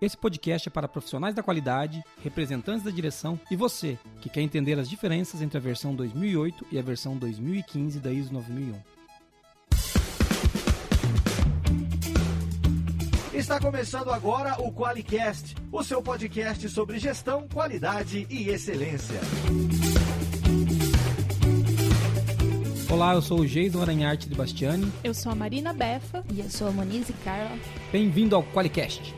Esse podcast é para profissionais da qualidade, representantes da direção e você, que quer entender as diferenças entre a versão 2008 e a versão 2015 da ISO 9001. Está começando agora o QualiCast, o seu podcast sobre gestão, qualidade e excelência. Olá, eu sou o Jason Aranharte de Bastiani. Eu sou a Marina Befa. E eu sou a Monize Carla. Bem-vindo ao QualiCast.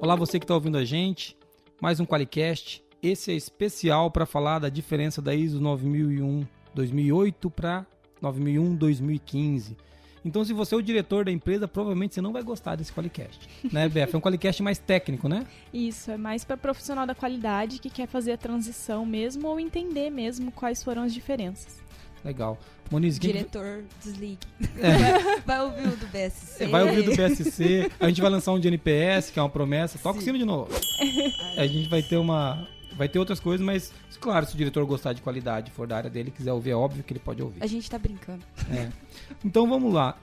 Olá, você que está ouvindo a gente, mais um QualiCast. Esse é especial para falar da diferença da ISO 9001 2008 para 9001 2015. Então, se você é o diretor da empresa, provavelmente você não vai gostar desse QualiCast, né, Beth? É um QualiCast mais técnico, né? Isso, é mais para profissional da qualidade que quer fazer a transição mesmo ou entender mesmo quais foram as diferenças. Legal. Moniz, diretor, desligue. Vai ouvir o do BSC. Vai ouvir o do BSC. A gente vai lançar um de NPS, que é uma promessa. Toca o sino de novo. A gente vai ter outras coisas, mas, claro, se o diretor gostar de qualidade, for da área dele, quiser ouvir, é óbvio que ele pode ouvir. A gente tá brincando. Então, vamos lá.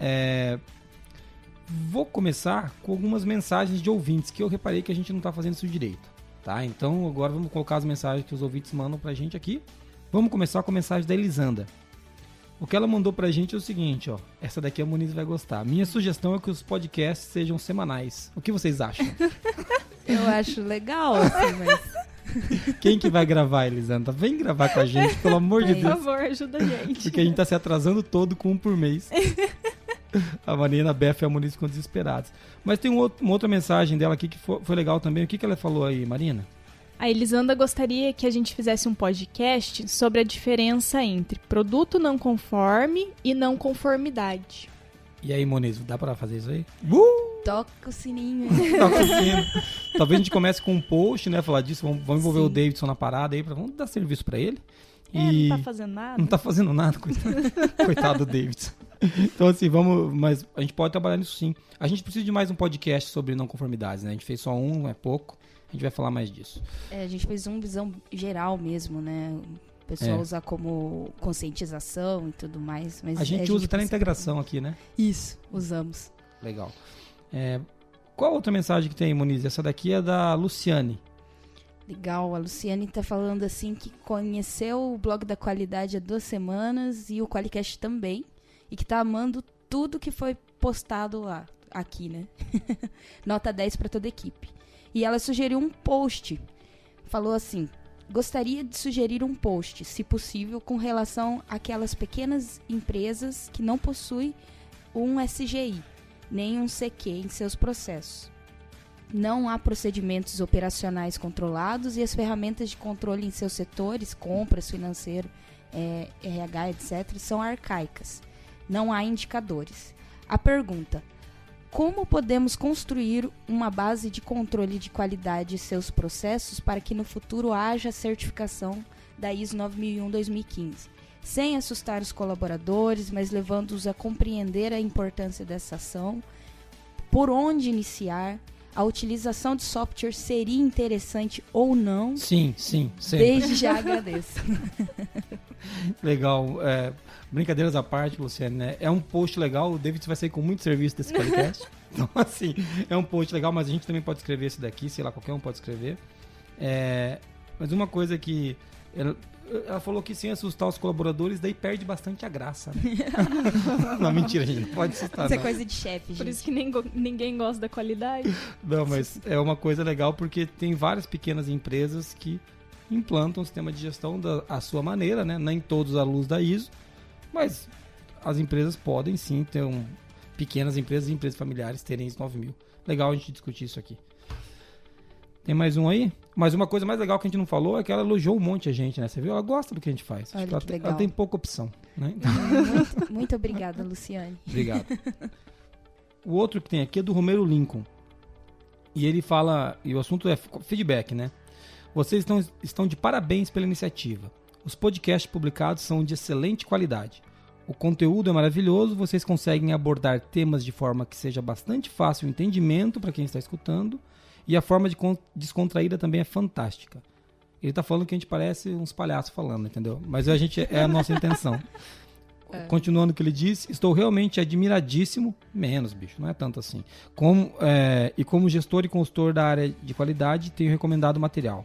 Vou começar com algumas mensagens de ouvintes, que eu reparei que a gente não tá fazendo isso direito. Tá? Então, agora vamos colocar as mensagens que os ouvintes mandam pra gente aqui. Vamos começar com a mensagem da Elisanda. O que ela mandou pra gente é o seguinte, ó. Essa daqui a Moniz vai gostar. Minha sugestão é que os podcasts sejam semanais. O que vocês acham? Eu acho legal, assim, mas... Quem que vai gravar, Elisandra? Vem gravar com a gente, pelo amor de Deus. Por favor, ajuda a gente. Porque a gente tá se atrasando todo com um por mês. A Marina, a Beth e a Moniz ficam desesperadas. Mas tem uma outra mensagem dela aqui que foi legal também. O que ela falou aí, Marina? A Elisandra gostaria que a gente fizesse um podcast sobre a diferença entre produto não conforme e não conformidade. E aí, Moniz, dá pra fazer isso aí? Toca o sininho. Toca o sino. Talvez a gente comece com um post, né? Falar disso, vamos envolver o Davidson na parada aí, vamos dar serviço pra ele. Não tá fazendo nada. Não tá fazendo nada, coitado do Davidson. Então, assim, mas a gente pode trabalhar nisso sim. A gente precisa de mais um podcast sobre não conformidades, né? A gente fez só um, é pouco. A gente vai falar mais disso. A gente fez uma visão geral mesmo, né? O pessoal usar como conscientização e tudo mais. Mas a gente usa até na integração aqui, né? Isso, usamos. Legal. Qual outra mensagem que tem, Moniz? Essa daqui é da Luciane. Legal, a Luciane tá falando assim que conheceu o blog da qualidade há 2 semanas e o QualiCast também. E que tá amando tudo que foi postado lá, aqui, né? Nota 10 para toda a equipe. E ela sugeriu um post. Falou assim: gostaria de sugerir um post, se possível, com relação àquelas pequenas empresas que não possuem um SGI, nem um CQ em seus processos. Não há procedimentos operacionais controlados e as ferramentas de controle em seus setores, compras, financeiro, RH, etc., são arcaicas. Não há indicadores. A pergunta: como podemos construir uma base de controle de qualidade de seus processos para que no futuro haja certificação da ISO 9001-2015, sem assustar os colaboradores, mas levando-os a compreender a importância dessa ação, por onde iniciar, a utilização de software seria interessante ou não? Sim, sempre. Desde já agradeço. Legal. Brincadeiras à parte, Luciane, né? É um post legal, o David vai sair com muito serviço desse podcast. Então, assim, é um post legal, mas a gente também pode escrever esse daqui, sei lá, qualquer um pode escrever. Mas uma coisa que... Ela falou que sem assustar os colaboradores, daí perde bastante a graça, né? Não, mentira, a gente não pode assustar. Isso é coisa de chefe, gente. Por isso que ninguém gosta da qualidade. Não, mas é uma coisa legal porque tem várias pequenas empresas que implantam o sistema de gestão à sua maneira, né? Nem todos à luz da ISO, mas as empresas podem sim ter pequenas empresas e empresas familiares terem ISO 9000. Legal a gente discutir isso aqui. Tem mais um aí? Mas uma coisa mais legal que a gente não falou é que ela elogiou um monte a gente, né? Você viu? Ela gosta do que a gente faz. Olha, ela tem pouca opção, né? Muito obrigada, Luciane. Obrigado. O outro que tem aqui é do Romero Lincoln. E ele fala, e o assunto é feedback, né? Vocês estão de parabéns pela iniciativa. Os podcasts publicados são de excelente qualidade. O conteúdo é maravilhoso, vocês conseguem abordar temas de forma que seja bastante fácil o entendimento para quem está escutando, e a forma de descontraída também é fantástica. Ele está falando que a gente parece uns palhaços falando, entendeu? Mas é a nossa intenção. continuando o que ele disse, estou realmente admiradíssimo, menos, bicho, não é tanto assim, e como gestor e consultor da área de qualidade, tenho recomendado o material.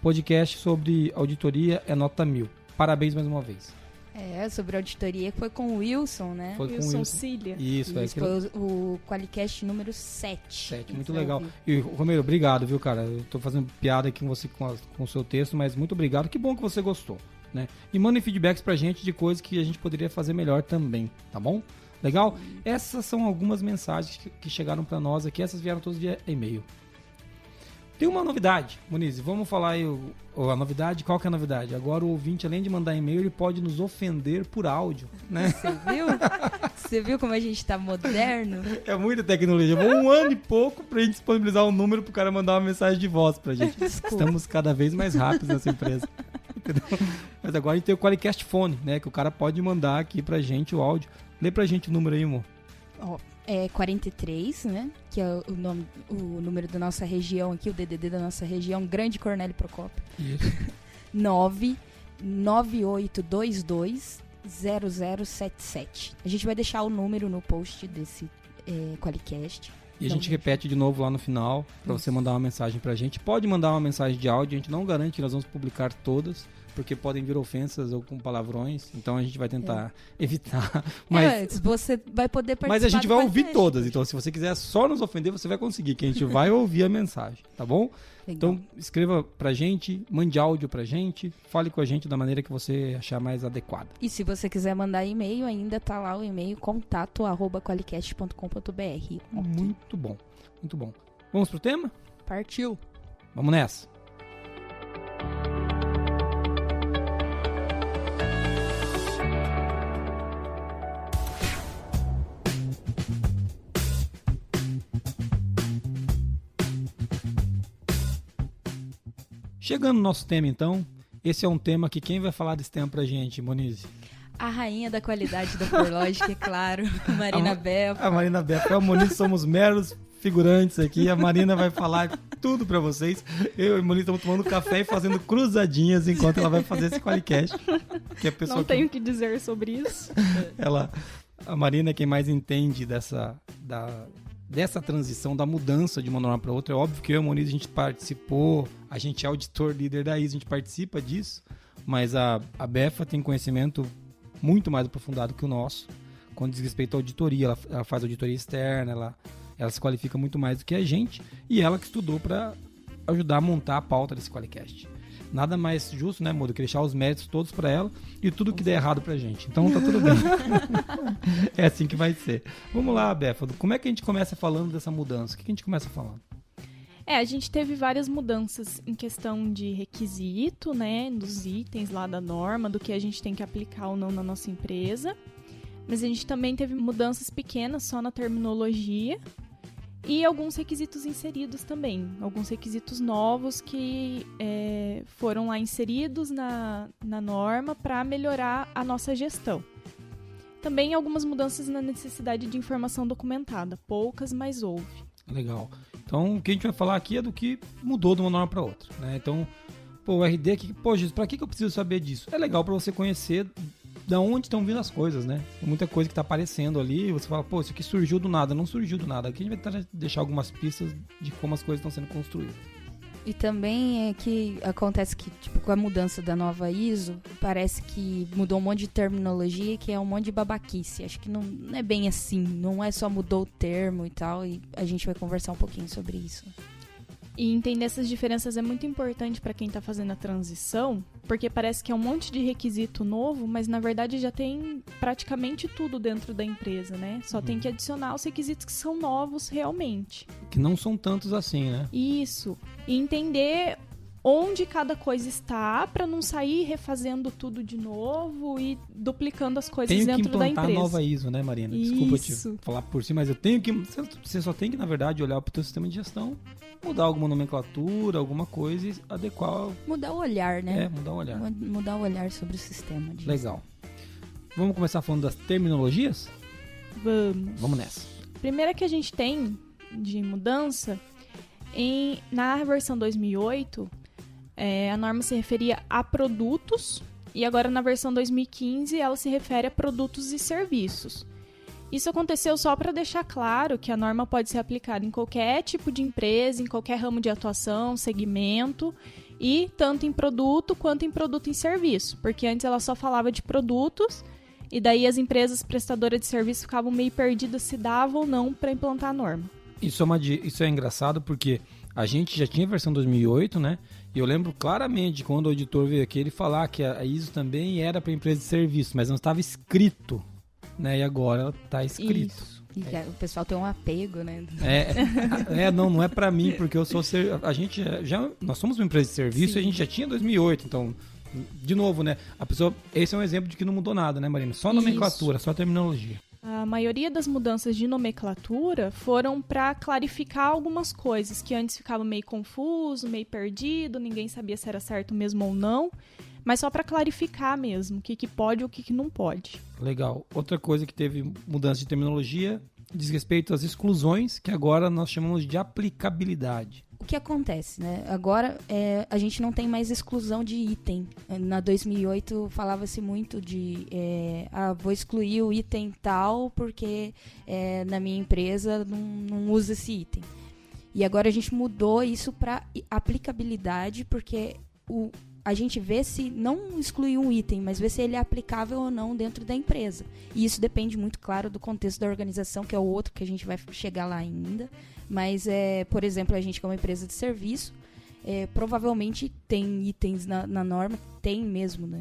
Podcast sobre auditoria é nota 1000. Parabéns mais uma vez. Sobre auditoria foi com o Wilson, né? Foi com Wilson o Wilson. Cília. Isso, foi o Qualicast número 7. Muito legal. E, Romero, obrigado, viu, cara? Eu tô fazendo piada aqui com você com o seu texto, mas muito obrigado. Que bom que você gostou, né? E mandem feedbacks pra gente de coisas que a gente poderia fazer melhor também, tá bom? Legal? Essas são algumas mensagens que chegaram pra nós aqui. Essas vieram todas via e-mail. Tem uma novidade, Moniz, vamos falar aí a novidade. Qual que é a novidade? Agora o ouvinte, além de mandar e-mail, ele pode nos ofender por áudio, né? Você viu? Você viu como a gente tá moderno? É muita tecnologia. Levou 1 ano e pouco pra gente disponibilizar um número pro cara mandar uma mensagem de voz pra gente. Desculpa. Estamos cada vez mais rápidos nessa empresa. Entendeu? Mas agora a gente tem o Qualicast Phone, né? Que o cara pode mandar aqui pra gente o áudio. Lê pra gente o número aí, amor. É 43, né? Que é o número da nossa região aqui, o DDD da nossa região, Grande Cornélio Procópio. Isso. 998220077. A gente vai deixar o número no post desse Qualicast. E a gente repete de novo lá no final, pra você mandar uma mensagem pra gente. Pode mandar uma mensagem de áudio, a gente não garante que nós vamos publicar todas, porque podem vir ofensas ou com palavrões, então a gente vai tentar evitar. Mas você vai poder participar. Mas a gente vai ouvir podcast. todas, então se você quiser só nos ofender, você vai conseguir, que a gente vai ouvir a mensagem, tá bom? Legal. Então escreva pra gente, mande áudio pra gente, fale com a gente da maneira que você achar mais adequada. E se você quiser mandar e-mail, ainda tá lá o e-mail contato@qualicast.com.br. Muito bom, muito bom. Vamos pro tema? Partiu. Vamos nessa. Chegando no nosso tema, então, esse é um tema que quem vai falar desse tema pra gente, Moniz? A rainha da qualidade da Forlógica, é claro, Marina Bel. A Marina Bel. Eu e o Moniz somos meros figurantes aqui, a Marina vai falar tudo pra vocês. Eu e o Moniz estamos tomando café e fazendo cruzadinhas enquanto ela vai fazer esse Qualicast. Que a pessoa Não tenho o que dizer sobre isso. A Marina é quem mais entende dessa transição, da mudança de uma norma para outra. É óbvio que eu e o Moniz a gente participou, a gente é auditor líder da ISO, a gente participa disso, mas a BEFA tem conhecimento muito mais aprofundado que o nosso quando diz respeito à auditoria. Ela faz auditoria externa, ela se qualifica muito mais do que a gente, e ela que estudou para ajudar a montar a pauta desse Qualicast. Nada mais justo, né, Mudo, que deixar os méritos todos para ela e tudo que der errado pra gente. Então tá tudo bem. É assim que vai ser. Vamos lá, Befa. Como é que a gente começa falando dessa mudança? O que a gente começa falando? A gente teve várias mudanças em questão de requisito, né, dos itens lá da norma, do que a gente tem que aplicar ou não na nossa empresa. Mas a gente também teve mudanças pequenas só na terminologia e alguns requisitos inseridos também. Alguns requisitos novos que foram lá inseridos na norma para melhorar a nossa gestão. Também algumas mudanças na necessidade de informação documentada. Poucas, mas houve. Legal. Então, o que a gente vai falar aqui é do que mudou de uma norma para outra, né? Então, o RD aqui, Jesus, para que eu preciso saber disso? É legal para você conhecer da onde estão vindo as coisas, né? Tem muita coisa que está aparecendo ali, você fala, isso aqui surgiu do nada. Não surgiu do nada. Aqui a gente vai tentar deixar algumas pistas de como as coisas estão sendo construídas. E também é que acontece que, com a mudança da nova ISO, parece que mudou um monte de terminologia, que é um monte de babaquice. Acho que não é bem assim, não é só mudou o termo e tal, e a gente vai conversar um pouquinho sobre isso. E entender essas diferenças é muito importante para quem está fazendo a transição, porque parece que é um monte de requisito novo, mas na verdade já tem praticamente tudo dentro da empresa, né? Só tem que adicionar os requisitos que são novos realmente. Que não são tantos assim, né? Isso. E entender onde cada coisa está para não sair refazendo tudo de novo e duplicando as coisas dentro da empresa. Tenho que implantar a nova ISO, né, Marina? Desculpa te falar por si, mas eu tenho que... Você só tem que, na verdade, olhar para o teu sistema de gestão, mudar alguma nomenclatura, alguma coisa e adequar... Mudar o olhar, né? Mudar o olhar. Mudar o olhar sobre o sistema de Legal. Vamos começar falando das terminologias? Vamos nessa. A primeira que a gente tem de mudança, na versão 2008... a norma se referia a produtos e agora na versão 2015 ela se refere a produtos e serviços. Isso aconteceu só para deixar claro que a norma pode ser aplicada em qualquer tipo de empresa, em qualquer ramo de atuação, segmento, e tanto em produto quanto em produto e serviço, porque antes ela só falava de produtos, e daí as empresas prestadoras de serviço ficavam meio perdidas se davam ou não para implantar a norma. Isso é engraçado porque a gente já tinha a versão 2008, né? E eu lembro claramente quando o auditor veio aqui ele falar que a ISO também era para empresa de serviço, mas não estava escrito, né? E agora está escrito. Isso. E o pessoal tem um apego, né? Não é para mim, porque eu sou nós somos uma empresa de serviço. Sim. E a gente já tinha 2008, então de novo, né? Esse é um exemplo de que não mudou nada, né, Marina? Só nomenclatura, só terminologia. A maioria das mudanças de nomenclatura foram para clarificar algumas coisas que antes ficava meio confuso, meio perdido, ninguém sabia se era certo mesmo ou não, mas só para clarificar mesmo o que pode e o que não pode. Legal. Outra coisa que teve mudança de terminologia diz respeito às exclusões, que agora nós chamamos de aplicabilidade. O que acontece, né? Agora a gente não tem mais exclusão de item. Na 2008 falava-se muito de vou excluir o item tal porque na minha empresa não usa esse item. E agora a gente mudou isso para aplicabilidade, porque a gente vê se não excluir um item, mas vê se ele é aplicável ou não dentro da empresa. E isso depende muito, claro, do contexto da organização, que é o outro que a gente vai chegar lá ainda. Mas, por exemplo, a gente que é uma empresa de serviço, provavelmente tem itens na norma, tem mesmo, né,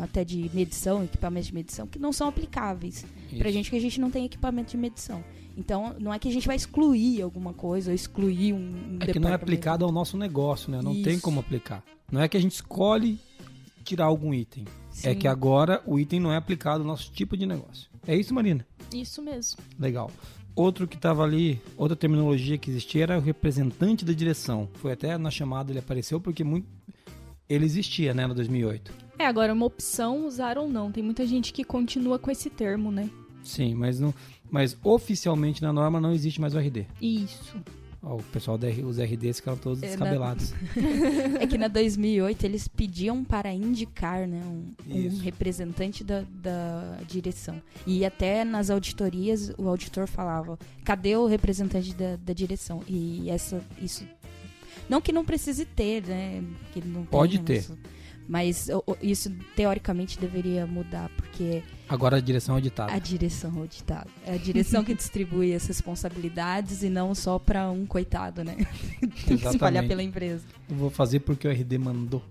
até de medição, equipamentos de medição, que não são aplicáveis. Pra gente que a gente não tem equipamento de medição. Então, não é que a gente vai excluir alguma coisa ou excluir um departamento. É que não é aplicado ao nosso negócio, né? Não tem como aplicar. Não é que a gente escolhe tirar algum item. Sim. É que agora o item não é aplicado ao nosso tipo de negócio. É isso, Marina? Isso mesmo. Legal. Outro que estava ali, outra terminologia que existia era o representante da direção. Foi até na chamada ele apareceu porque ele existia, né, no 2008. Agora é uma opção usar ou não. Tem muita gente que continua com esse termo, né? Sim, mas oficialmente na norma não existe mais o RD. Isso. O pessoal os RDs ficaram todos descabelados. É que na 2008 eles pediam para indicar, né, um representante da direção. E até nas auditorias o auditor falava, cadê o representante da direção? E isso... Não que não precise ter, né? Que ele não pode ter. Mas isso, teoricamente, deveria mudar, porque... Agora a direção é auditada. A direção é auditada. É a direção que distribui as responsabilidades e não só para um coitado, né? Tem que espalhar pela empresa. Eu vou fazer porque o RD mandou.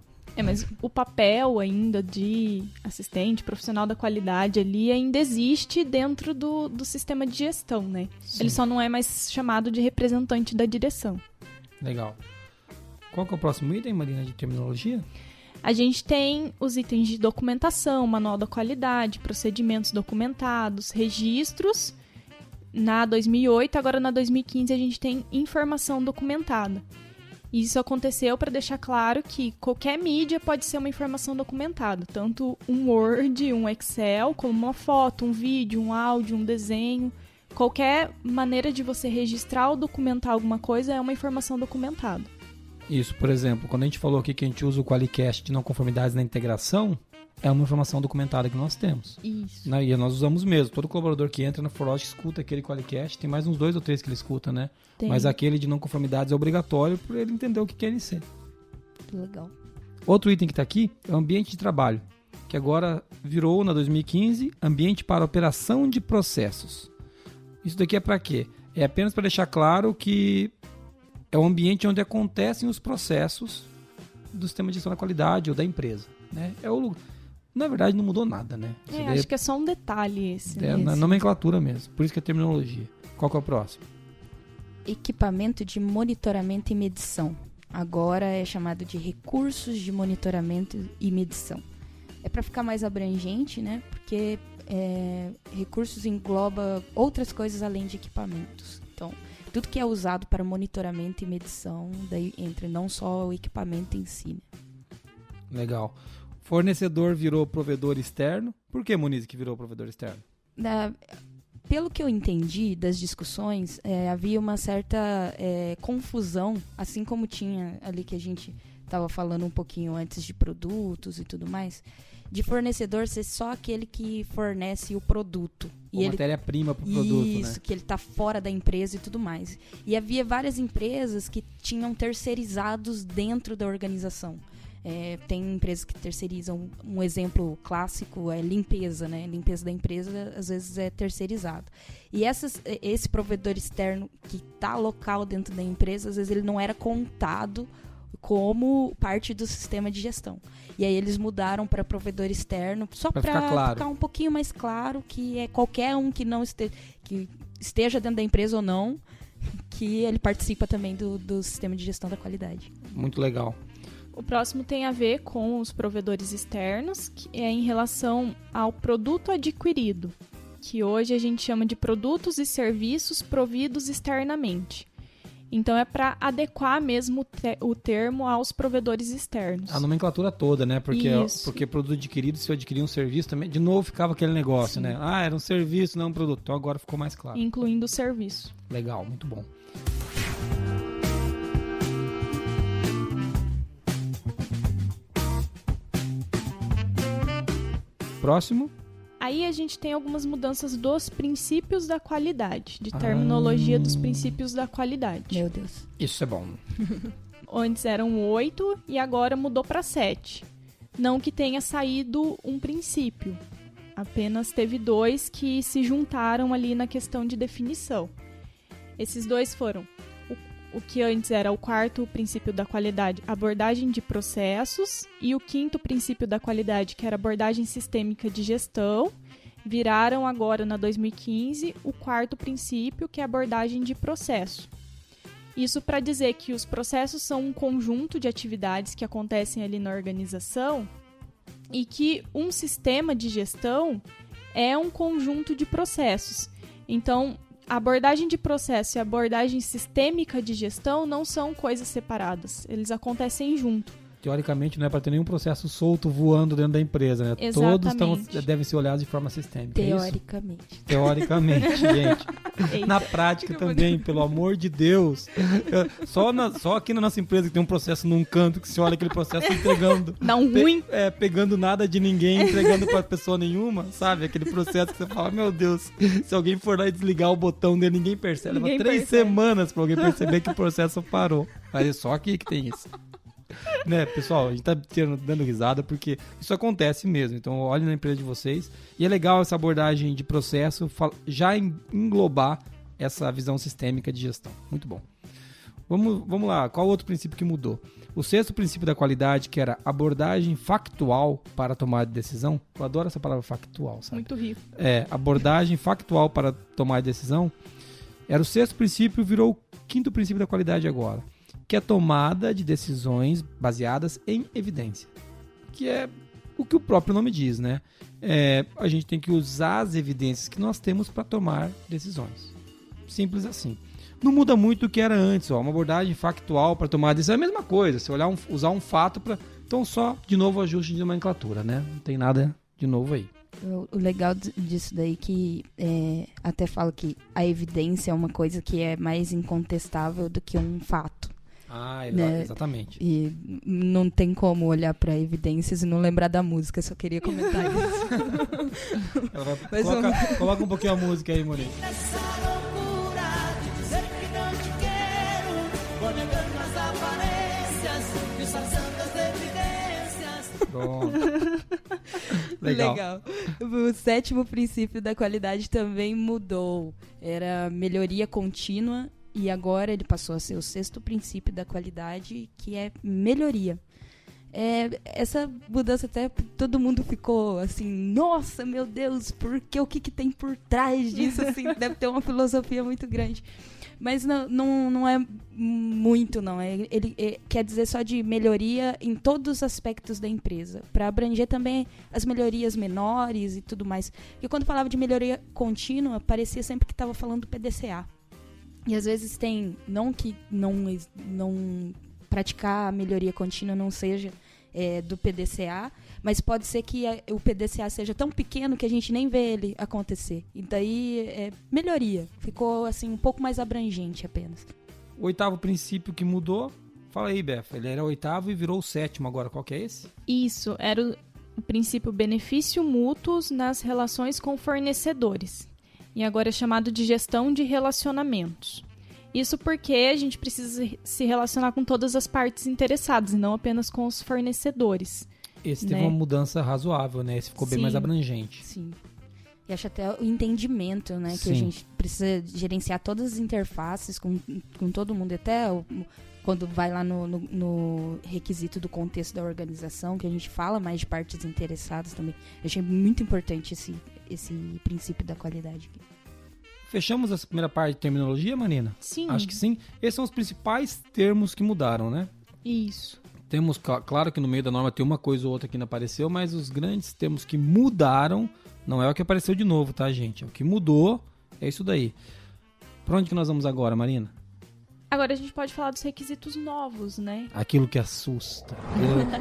Mas o papel ainda de assistente, profissional da qualidade ali ainda existe dentro do sistema de gestão, né? Sim. Ele só não é mais chamado de representante da direção. Legal. Qual que é o próximo item, Marina, de terminologia? A gente tem os itens de documentação, manual da qualidade, procedimentos documentados, registros. Na 2008, agora na 2015, a gente tem informação documentada. Isso aconteceu para deixar claro que qualquer mídia pode ser uma informação documentada. Tanto um Word, um Excel, como uma foto, um vídeo, um áudio, um desenho. Qualquer maneira de você registrar ou documentar alguma coisa é uma informação documentada. Isso, por exemplo, quando a gente falou aqui que a gente usa o QualiCast de não conformidades na integração, é uma informação documentada que nós temos. Isso. E nós usamos mesmo. Todo colaborador que entra na Forlog escuta aquele QualiCast. Tem mais uns 2 ou 3 que ele escuta, né? Tem. Mas aquele de não conformidades é obrigatório para ele entender o que é NC. Legal. Outro item que está aqui é o ambiente de trabalho, que agora virou, na 2015, ambiente para operação de processos. Isso daqui é para quê? É apenas para deixar claro que é o ambiente onde acontecem os processos do sistema de gestão da qualidade ou da empresa, né? Na verdade, não mudou nada, né? Acho que é só um detalhe esse. Na nomenclatura mesmo, por isso que é terminologia. Qual que é o próximo? Equipamento de monitoramento e medição. Agora é chamado de recursos de monitoramento e medição. É para ficar mais abrangente, né? Porque recursos engloba outras coisas além de equipamentos. Então, tudo que é usado para monitoramento e medição, daí entra não só o equipamento em si. Né? Legal. Fornecedor virou provedor externo. Por que, Moniz, que virou provedor externo? Pelo que eu entendi das discussões, havia uma certa confusão, assim como tinha ali que a gente estava falando um pouquinho antes de produtos e tudo mais, de fornecedor ser só aquele que fornece o produto. Ou matéria-prima para o produto, Isso, né? que ele está fora da empresa e tudo mais. E havia várias empresas que tinham terceirizados dentro da organização. Tem empresas que terceirizam, um exemplo clássico é limpeza, né? Limpeza da empresa, às vezes, é terceirizado. E esse provedor externo que está local dentro da empresa, às vezes ele não era contado como parte do sistema de gestão. E aí eles mudaram para provedor externo, só para ficar um pouquinho mais claro que é qualquer um que não que esteja dentro da empresa ou não, que ele participa também do sistema de gestão da qualidade. Muito legal. O próximo tem a ver com os provedores externos, que é em relação ao produto adquirido, que hoje a gente chama de produtos e serviços providos externamente. Então é para adequar mesmo o termo aos provedores externos. A nomenclatura toda, né? Porque produto adquirido, se eu adquirir um serviço também, de novo ficava aquele negócio, né? Ah, era um serviço, não um produto. Então agora ficou mais claro. Incluindo o serviço. Legal, muito bom. Próximo. Aí a gente tem algumas mudanças dos princípios da qualidade, de terminologia dos princípios da qualidade. Meu Deus. Isso é bom. Antes eram 8 e agora mudou para 7. Não que tenha saído um princípio, apenas teve 2 que se juntaram ali na questão de definição. Esses 2 foram o que antes era o 4º princípio da qualidade, abordagem de processos, e o 5º princípio da qualidade, que era abordagem sistêmica de gestão, viraram agora, na 2015, o 4º princípio, que é abordagem de processo. Isso para dizer que os processos são um conjunto de atividades que acontecem ali na organização e que um sistema de gestão é um conjunto de processos. Então, a abordagem de processo e a abordagem sistêmica de gestão não são coisas separadas. Eles acontecem junto. Teoricamente, não é para ter nenhum processo solto voando dentro da empresa, né? Exatamente. Todos devem ser olhados de forma sistêmica. Teoricamente. É isso? Teoricamente, gente. Eita. Na prática também, pelo amor de Deus. Só aqui na nossa empresa que tem um processo num canto que você olha aquele processo entregando. Dá um ruim. Pegando nada de ninguém, entregando para pessoa nenhuma, sabe? Aquele processo que você fala, meu Deus, se alguém for lá e desligar o botão dele, ninguém percebe. Leva 3 semanas para alguém perceber que o processo parou. Mas é só aqui que tem isso. Né, pessoal, a gente tá dando risada porque isso acontece mesmo. Então olhem na empresa de vocês. E é legal essa abordagem de processo já englobar essa visão sistêmica de gestão. Muito bom. Vamos lá, qual outro princípio que mudou? O 6º princípio da qualidade, que era abordagem factual para tomar decisão. Eu adoro essa palavra factual, sabe? Muito rico. Abordagem factual para tomar decisão. Era o 6º princípio, virou o 5º princípio da qualidade agora, que é a tomada de decisões baseadas em evidência. Que é o que o próprio nome diz, né? A gente tem que usar as evidências que nós temos para tomar decisões. Simples assim. Não muda muito do que era antes, ó. Uma abordagem factual para tomar decisão é a mesma coisa. Você usar um fato para... Então só, de novo, ajuste de nomenclatura, né? Não tem nada de novo aí. O legal disso daí que até falo que a evidência é uma coisa que é mais incontestável do que um fato. Né? Exatamente. E não tem como olhar para evidências e não lembrar da música, só queria comentar isso. Coloca um pouquinho a música aí, Moreira. Essa loucura de dizer que não te quero, vou negando as aparências, disfarçando as evidências. Pronto. Legal. O 7º princípio da qualidade também mudou. Era melhoria contínua. E agora ele passou a ser o 6º princípio da qualidade, que é melhoria. Essa mudança até todo mundo ficou assim, nossa, meu Deus, porque o que tem por trás disso? Assim, deve ter uma filosofia muito grande. Mas não é muito, não. Ele quer dizer só de melhoria em todos os aspectos da empresa, para abranger também as melhorias menores e tudo mais. Porque quando falava de melhoria contínua, parecia sempre que estava falando do PDCA. E às vezes tem, não que não praticar a melhoria contínua não seja do PDCA, mas pode ser que o PDCA seja tão pequeno que a gente nem vê ele acontecer. E daí, melhoria. Ficou assim um pouco mais abrangente apenas. O 8º princípio que mudou, fala aí, Beth, ele era o 8º e virou o 7º agora. Qual que é esse? Isso, era o princípio benefício mútuos nas relações com fornecedores. E agora é chamado de gestão de relacionamentos. Isso porque a gente precisa se relacionar com todas as partes interessadas, e não apenas com os fornecedores. Esse teve uma mudança razoável, né? Esse ficou bem mais abrangente. Sim. E acho até o entendimento, né? Que a gente precisa gerenciar todas as interfaces com todo mundo, até quando vai lá no requisito do contexto da organização, que a gente fala mais de partes interessadas também. Eu achei muito importante esse princípio da qualidade aqui. Fechamos essa primeira parte de terminologia, Marina? Sim. Acho que sim. Esses são os principais termos que mudaram, né? Isso. Temos, claro que no meio da norma tem uma coisa ou outra que não apareceu, mas os grandes termos que mudaram não é o que apareceu de novo, tá, gente? O que mudou é isso daí. Pra onde que nós vamos agora, Marina? Agora a gente pode falar dos requisitos novos, né? Aquilo que assusta.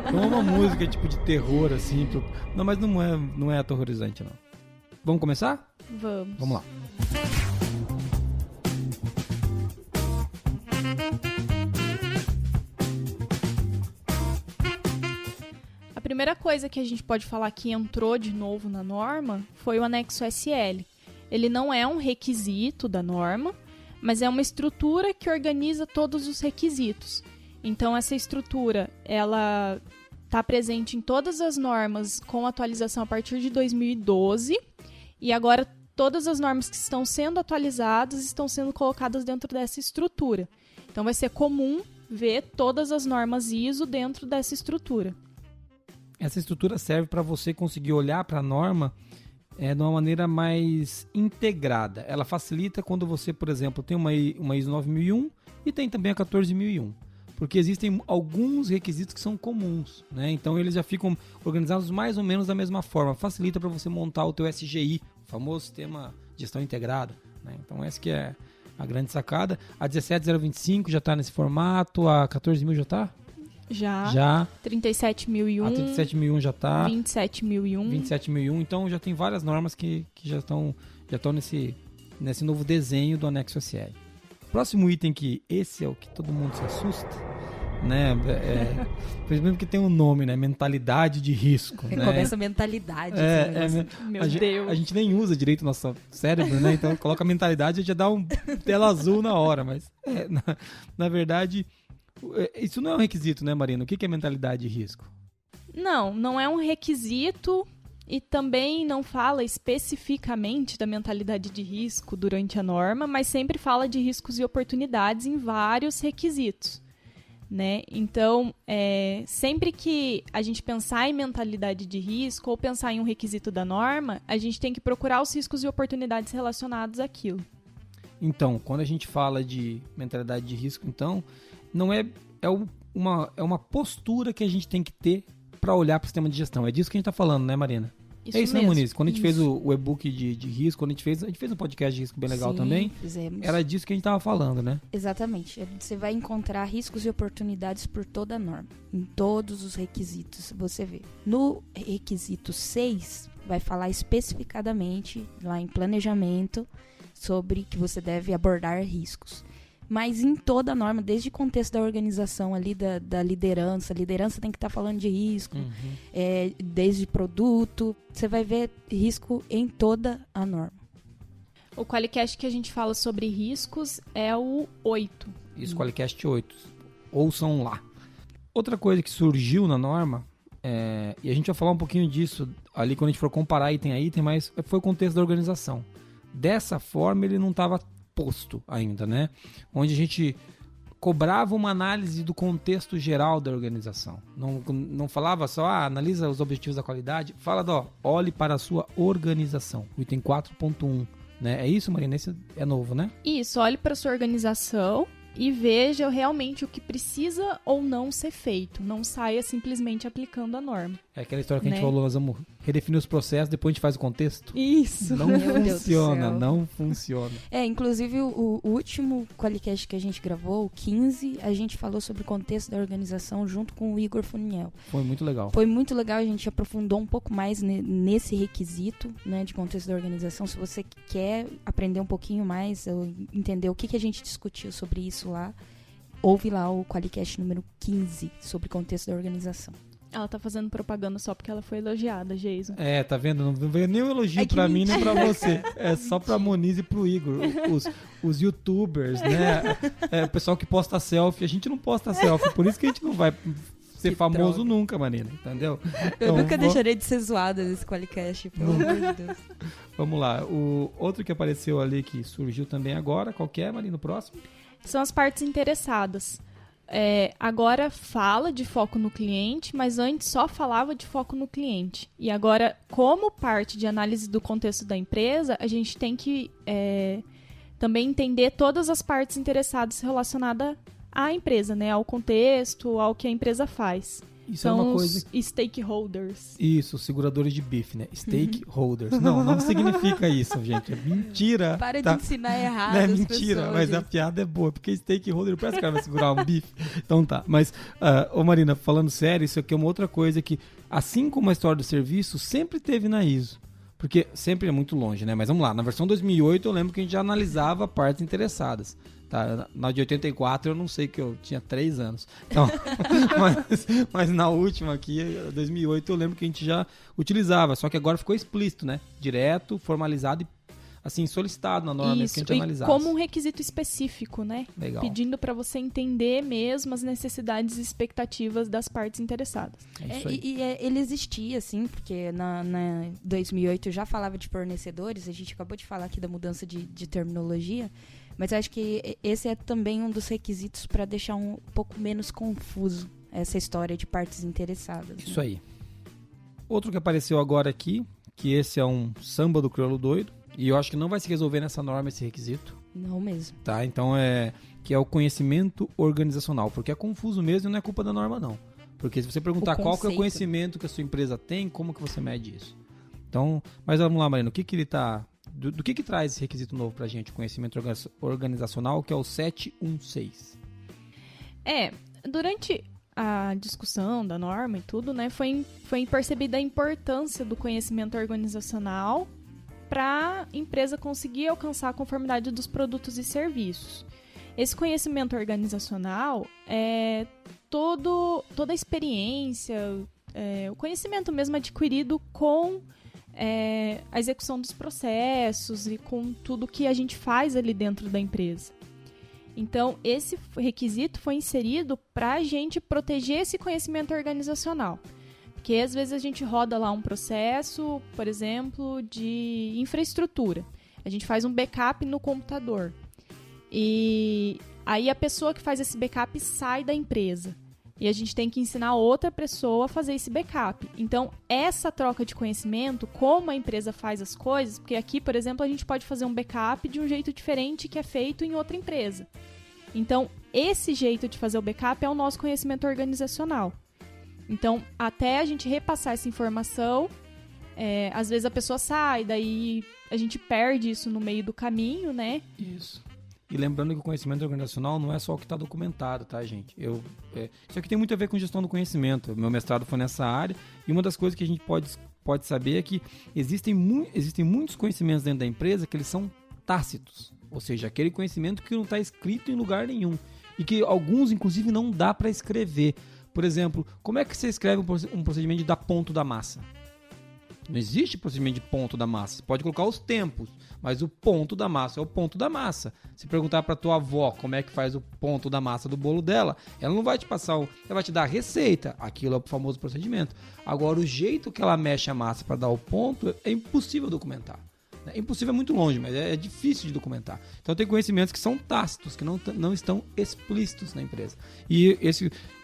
É uma música tipo de terror, assim. Não, mas não é aterrorizante, não. Vamos começar? Vamos. Vamos lá. A primeira coisa que a gente pode falar que entrou de novo na norma foi o anexo SL. Ele não é um requisito da norma, mas é uma estrutura que organiza todos os requisitos. Então, essa estrutura, ela está presente em todas as normas com atualização a partir de 2012, e agora todas as normas que estão sendo atualizadas estão sendo colocadas dentro dessa estrutura. Então, vai ser comum ver todas as normas ISO dentro dessa estrutura. Essa estrutura serve para você conseguir olhar para a norma de uma maneira mais integrada. Ela facilita quando você, por exemplo, tem uma ISO 9001 e tem também a 14001. Porque existem alguns requisitos que são comuns, né? Então eles já ficam organizados mais ou menos da mesma forma. Facilita para você montar o teu SGI, o famoso sistema de gestão integrada, né? Então essa que é a grande sacada. A 17025 já está nesse formato, a 14000 já está? Já. 37001. A 37001 já está. 27001. 27001. Então já tem várias normas que já estão nesse novo desenho do anexo SL. Próximo item, que esse é o que todo mundo se assusta, né? Principalmente porque tem um nome, né? Mentalidade de risco. Né? Começa a mentalidade. Meu Deus. A gente nem usa direito o nosso cérebro, né? Então coloca a mentalidade e já dá um tela azul na hora. Mas, na verdade, isso não é um requisito, né, Marina? O que é mentalidade de risco? Não é um requisito e também não fala especificamente da mentalidade de risco durante a norma, mas sempre fala de riscos e oportunidades em vários requisitos, né? Então, sempre que a gente pensar em mentalidade de risco ou pensar em um requisito da norma, a gente tem que procurar os riscos e oportunidades relacionados àquilo. Então, quando a gente fala de mentalidade de risco, então, não é uma postura que a gente tem que ter para olhar para o sistema de gestão. É disso que a gente está falando, né, Marina? Isso é isso, mesmo. Né, Muniz? Quando a gente fez o e-book de risco, quando a gente fez um podcast de risco bem legal. Sim, também, fizemos. Era disso que a gente estava falando, né? Exatamente. Você vai encontrar riscos e oportunidades por toda a norma, em todos os requisitos, você vê. No requisito 6, vai falar especificadamente, lá em planejamento, sobre que você deve abordar riscos. Mas em toda a norma, desde o contexto da organização ali, da liderança, a liderança tem que estar falando de risco, desde produto, você vai ver risco em toda a norma. O Qualicast que a gente fala sobre riscos é o 8. Isso, Qualicast 8. Ouçam lá. Outra coisa que surgiu na norma, e a gente vai falar um pouquinho disso ali quando a gente for comparar item a item, mas foi o contexto da organização. Dessa forma, ele não estava posto ainda, né? Onde a gente cobrava uma análise do contexto geral da organização. Não falava só, analisa os objetivos da qualidade. Fala, olhe para a sua organização. O item 4.1, né? É isso, Marina? Esse é novo, né? Isso, olhe para a sua organização e veja realmente o que precisa ou não ser feito. Não saia simplesmente aplicando a norma. É aquela história que a gente falou, nós vamos redefinir os processos, depois a gente faz o contexto. Isso. Não funciona, não funciona. Inclusive o último Qualicast que a gente gravou, o 15, a gente falou sobre o contexto da organização junto com o Igor Funiel. Foi muito legal. Foi muito legal, a gente aprofundou um pouco mais nesse requisito, né, de contexto da organização. Se você quer aprender um pouquinho mais, entender o que a gente discutiu sobre isso lá, ouve lá o Qualicast número 15, sobre contexto da organização. Ela tá fazendo propaganda só porque ela foi elogiada, Jason. Tá vendo? Não veio nenhum elogio É que pra mim nem mentira. pra você. É só pra Moniz e pro Igor. Os youtubers, né? O pessoal que posta selfie. A gente não posta selfie, por isso que a gente não vai ser Que famoso droga. nunca, Marina. Entendeu? Eu Então, nunca deixarei de ser zoada nesse Qualicast, pelo amor de Deus. Vamos lá. O outro que apareceu ali, que surgiu também agora, qual que é, Marina? O próximo? São as partes interessadas. Agora fala de foco no cliente, mas antes só falava de foco no cliente. E agora, como parte de análise do contexto da empresa, a gente tem que também entender todas as partes interessadas relacionadas à empresa, né? Ao contexto, ao que a empresa faz. Isso São é uma coisa... os stakeholders. Isso, seguradores de bife, né? Stakeholders. Não significa isso, gente. É mentira. Para tá? de ensinar errado Não é as mentira, pessoas, mas a gente. piada é boa, porque stakeholder parece que o cara vai segurar um bife. Então tá, mas, ô Marina, falando sério, isso aqui é uma outra coisa que, assim como a história do serviço, sempre teve na ISO. Porque sempre é muito longe, né? Mas vamos lá, na versão 2008 eu lembro que a gente já analisava partes interessadas. Tá? Na de 84 eu não sei, que eu tinha 3 anos. Então, mas na última aqui, 2008, eu lembro que a gente já utilizava. Só que agora ficou explícito, né? Direto, formalizado e assim, solicitado na norma que a Isso, gente e analisasse. como um requisito específico, né? Legal. Pedindo para você entender mesmo as necessidades e expectativas das partes interessadas. É isso aí. Ele existia, assim, porque na 2008 eu já falava de fornecedores, a gente acabou de falar aqui da mudança de terminologia, mas eu acho que esse é também um dos requisitos para deixar um pouco menos confuso essa história de partes interessadas. Isso aí. Outro que apareceu agora aqui, que esse é um samba do crioulo doido, e eu acho que não vai se resolver nessa norma esse requisito. Não mesmo. Tá, então que é o conhecimento organizacional, porque é confuso mesmo e não é culpa da norma não. Porque se você perguntar qual que é o conhecimento que a sua empresa tem, como que você mede isso? Então, mas vamos lá, Marina, o que ele tá... Do que traz esse requisito novo pra gente, o conhecimento organizacional, que é o 716? Durante a discussão da norma e tudo, né, foi percebida a importância do conhecimento organizacional para a empresa conseguir alcançar a conformidade dos produtos e serviços. Esse conhecimento organizacional é toda a experiência, o conhecimento mesmo adquirido com a execução dos processos e com tudo que a gente faz ali dentro da empresa. Então, esse requisito foi inserido para a gente proteger esse conhecimento organizacional. Porque às vezes a gente roda lá um processo, por exemplo, de infraestrutura. A gente faz um backup no computador. E aí a pessoa que faz esse backup sai da empresa. E a gente tem que ensinar outra pessoa a fazer esse backup. Então, essa troca de conhecimento, como a empresa faz as coisas, porque aqui, por exemplo, a gente pode fazer um backup de um jeito diferente que é feito em outra empresa. Então, esse jeito de fazer o backup é o nosso conhecimento organizacional. Então, até a gente repassar essa informação, às vezes a pessoa sai, daí a gente perde isso no meio do caminho, né? Isso. E lembrando que o conhecimento organizacional não é só o que está documentado, tá, gente? Isso aqui tem muito a ver com gestão do conhecimento. Meu mestrado foi nessa área e uma das coisas que a gente pode saber é que existem muitos conhecimentos dentro da empresa que eles são tácitos. Ou seja, aquele conhecimento que não está escrito em lugar nenhum. E que alguns, inclusive, não dá para escrever. Por exemplo, como é que você escreve um procedimento de dar ponto da massa? Não existe procedimento de ponto da massa. Você pode colocar os tempos, mas o ponto da massa é o ponto da massa. Se perguntar para tua avó como é que faz o ponto da massa do bolo dela, ela não vai te passar, ela vai te dar a receita. Aquilo é o famoso procedimento. Agora, o jeito que ela mexe a massa para dar o ponto é impossível documentar. É impossível, é muito longe, mas é difícil de documentar. Então, tem conhecimentos que são tácitos, que não estão explícitos na empresa. E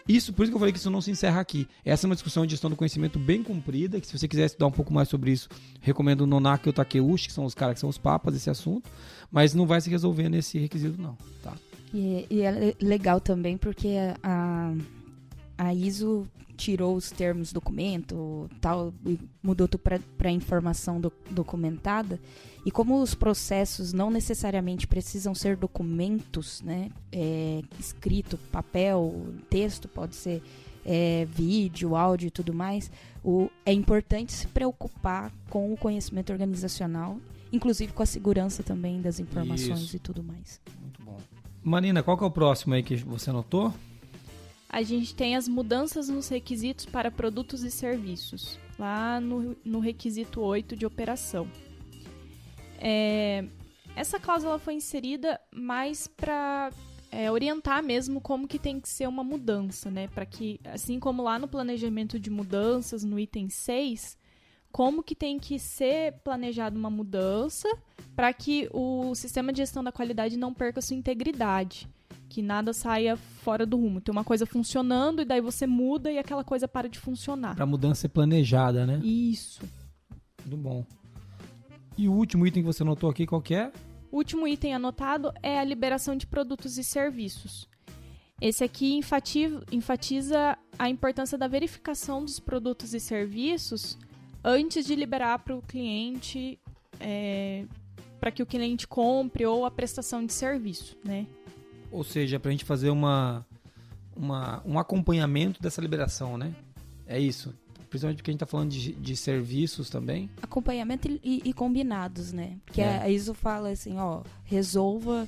isso, por isso que eu falei que isso não se encerra aqui. Essa é uma discussão de gestão do conhecimento bem comprida, que se você quiser estudar um pouco mais sobre isso, recomendo o Nonaki e o Takeuchi, que são os caras que são os papas desse assunto, mas não vai se resolver nesse requisito não, tá? E é legal também porque a ISO tirou os termos documento, tal, e mudou tudo para informação documentada. E como os processos não necessariamente precisam ser documentos, né, escrito, papel, texto, pode ser vídeo, áudio e tudo mais, é importante se preocupar com o conhecimento organizacional, inclusive com a segurança também das informações. Isso. E tudo mais. Muito bom. Marina, qual que é o próximo aí que você anotou? a gente tem as mudanças nos requisitos para produtos e serviços, lá no requisito 8 de operação. Essa cláusula foi inserida mais para orientar mesmo como que tem que ser uma mudança, né? Para que, assim como lá no planejamento de mudanças, no item 6, como que tem que ser planejada uma mudança para que o sistema de gestão da qualidade não perca sua integridade, que nada saia fora do rumo. Tem uma coisa funcionando e daí você muda e aquela coisa para de funcionar. Para a mudança ser planejada, né? Isso. Muito bom. E o último item que você anotou aqui, qual que é? O último item anotado é a liberação de produtos e serviços. Esse aqui enfatiza a importância da verificação dos produtos e serviços antes de liberar para o cliente, para que o cliente compre ou a prestação de serviço, né? Ou seja, para a gente fazer um acompanhamento dessa liberação, né? É isso. Principalmente porque a gente está falando de serviços também. Acompanhamento e combinados, né? Porque a ISO fala assim, resolva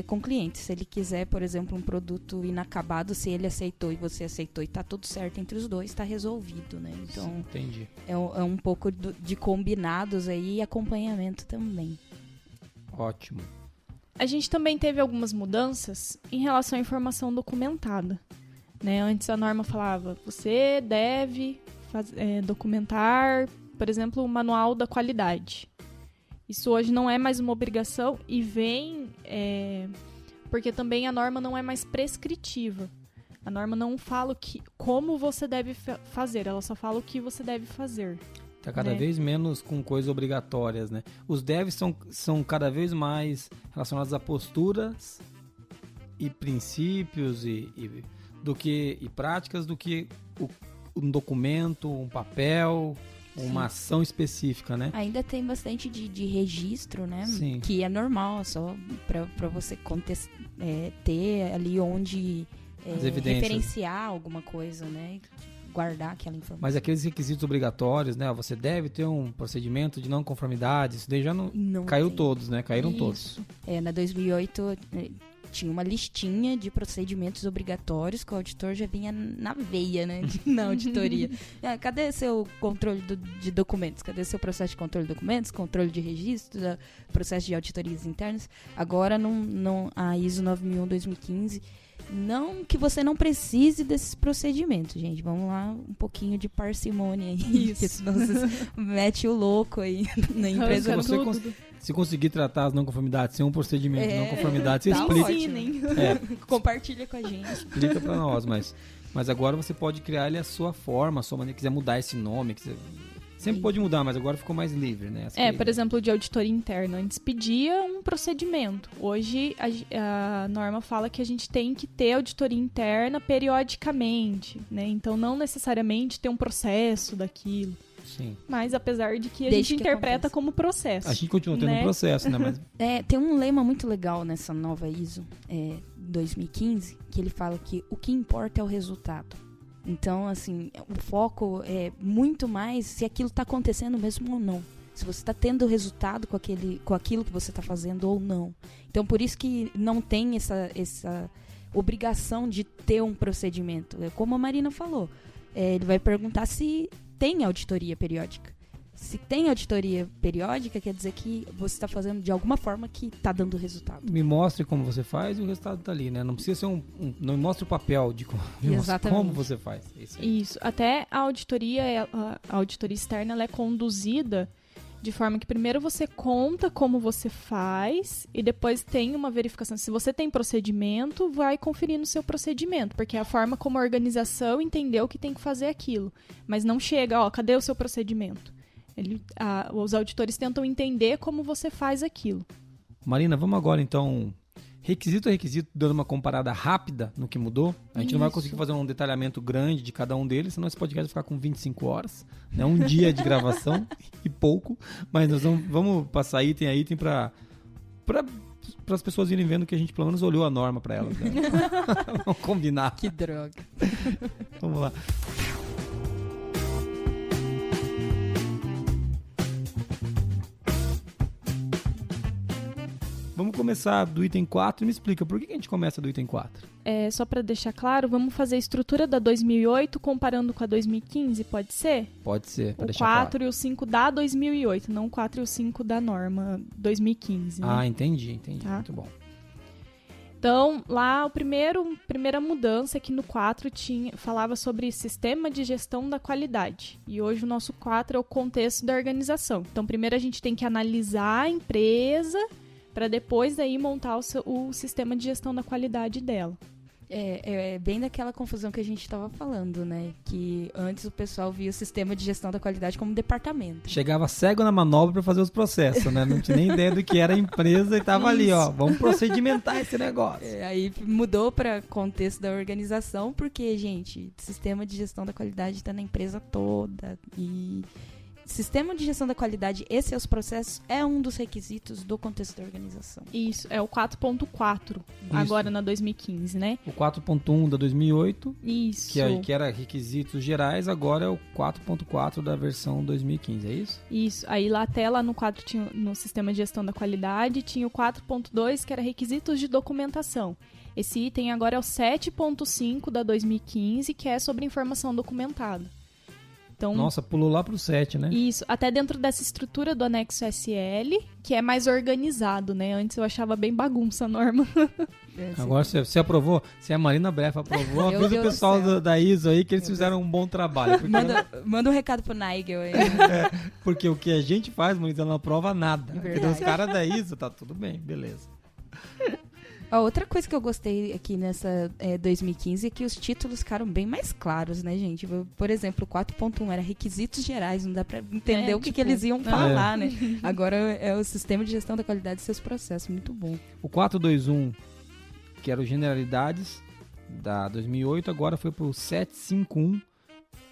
com o cliente. Se ele quiser, por exemplo, um produto inacabado, se ele aceitou e você aceitou e está tudo certo entre os dois, está resolvido, né? Então, sim, entendi. É um pouco de combinados aí e acompanhamento também. Ótimo. A gente também teve algumas mudanças em relação à informação documentada, né? Antes a norma falava, você deve documentar, por exemplo, o manual da qualidade. Isso hoje não é mais uma obrigação e vem porque também a norma não é mais prescritiva. A norma não fala como você deve fazer, ela só fala o que você deve fazer. Está cada vez menos com coisas obrigatórias, né? Os devs são cada vez mais relacionados a posturas e princípios e práticas do que um documento, um papel, uma ação específica, né? Ainda tem bastante de registro, né? Sim. Que é normal, só para você ter ali onde referenciar alguma coisa, né? Guardar aquela informação. Mas aqueles requisitos obrigatórios, né? Você deve ter um procedimento de não conformidade, isso daí já não caiu tem. Todos, né? Caíram Isso. todos. Na 2008 tinha uma listinha de procedimentos obrigatórios que o auditor já vinha na veia, né? Na auditoria. Cadê seu controle de documentos? Cadê seu processo de controle de documentos? Controle de registro, processo de auditorias internas? Agora, a ISO 9001-2015... Não que você não precise desses procedimentos, gente. Vamos lá, um pouquinho de parcimônia aí. Porque senão você mete o louco aí na empresa. Se conseguir tratar as não conformidades sem um procedimento de não conformidade, você tá explica. Compartilha com a gente. Explica pra nós, mas agora você pode criar ele a sua forma, a sua maneira. Quiser mudar esse nome, sempre pode mudar, mas agora ficou mais livre, né? Por exemplo, de auditoria interna. Antes pedia um procedimento. Hoje a norma fala que a gente tem que ter auditoria interna periodicamente, né? Então não necessariamente ter um processo daquilo. Sim. Mas apesar de que a gente interpreta como processo. A gente continua tendo um processo, né? Mas... tem um lema muito legal nessa nova ISO 2015, que ele fala que o que importa é o resultado. Então, assim, o foco é muito mais se aquilo está acontecendo mesmo ou não. Se você está tendo resultado com aquilo que você está fazendo ou não. Então, por isso que não tem essa obrigação de ter um procedimento. Como a Marina falou, ele vai perguntar se tem auditoria periódica. Se tem auditoria periódica, quer dizer que você está fazendo de alguma forma que está dando resultado. Me mostre como você faz e o resultado está ali, né? Não precisa ser não me mostre o papel de como você faz. Isso. Até a auditoria externa, ela é conduzida de forma que primeiro você conta como você faz e depois tem uma verificação. Se você tem procedimento, vai conferir no seu procedimento, porque é a forma como a organização entendeu que tem que fazer aquilo. Mas não chega, cadê o seu procedimento? Os auditores tentam entender como você faz aquilo. Marina, vamos agora então, requisito a requisito, dando uma comparada rápida no que mudou. A gente não vai conseguir fazer um detalhamento grande de cada um deles, senão esse podcast vai ficar com 25 horas. Né? Um dia de gravação e pouco, mas nós vamos passar item a item para as pessoas irem vendo que a gente pelo menos olhou a norma para elas. Né? Vamos combinar. Que droga. Vamos lá. Vamos começar do item 4 e me explica, por que a gente começa do item 4? Só para deixar claro, vamos fazer a estrutura da 2008 comparando com a 2015, pode ser? Pode ser, para O deixar 4 claro. e o 5 da 2008, não o 4 e o 5 da norma 2015. Né? Ah, entendi. Tá. Muito bom. Então, lá, primeira mudança aqui no 4 falava sobre sistema de gestão da qualidade. E hoje o nosso 4 é o contexto da organização. Então, primeiro a gente tem que analisar a empresa para depois aí montar o sistema de gestão da qualidade dela. É bem daquela confusão que a gente estava falando, né? Que antes o pessoal via o sistema de gestão da qualidade como departamento. Chegava cego na manobra para fazer os processos, né? Não tinha nem ideia do que era a empresa e tava ali, ó. Vamos procedimentar esse negócio. Aí mudou para contexto da organização, porque, gente, sistema de gestão da qualidade está na empresa toda. E sistema de gestão da qualidade e seus processos é um dos requisitos do contexto da organização. Isso, é o 4.4, agora na 2015, né? O 4.1 da 2008, Isso. que era requisitos gerais, agora é o 4.4 da versão 2015, é isso? Isso. Aí lá até lá no 4 tinha, no sistema de gestão da qualidade, tinha o 4.2, que era requisitos de documentação. Esse item agora é o 7.5 da 2015, que é sobre informação documentada. Então, Nossa, pulou lá pro 7, né? isso, até dentro dessa estrutura do anexo SL, que é mais organizado, né? Antes eu achava bem bagunça a norma. Agora você aprovou, se a Marina Brefa aprovou, Meu avisa o Deus do pessoal céu. da ISO aí que eles fizeram um bom trabalho. Porque, Manda um recado pro Nigel aí. porque o que a gente faz, Marina, não aprova nada. Verdade. Os caras da ISO, tá tudo bem, beleza. Ó, outra coisa que eu gostei aqui nessa 2015 é que os títulos ficaram bem mais claros, né, gente? Por exemplo, o 4.1 era requisitos gerais, não dá pra entender o que eles iam falar, né? Agora é o sistema de gestão da qualidade de seus processos, muito bom. O 421, que era o generalidades da 2008, agora foi pro 751,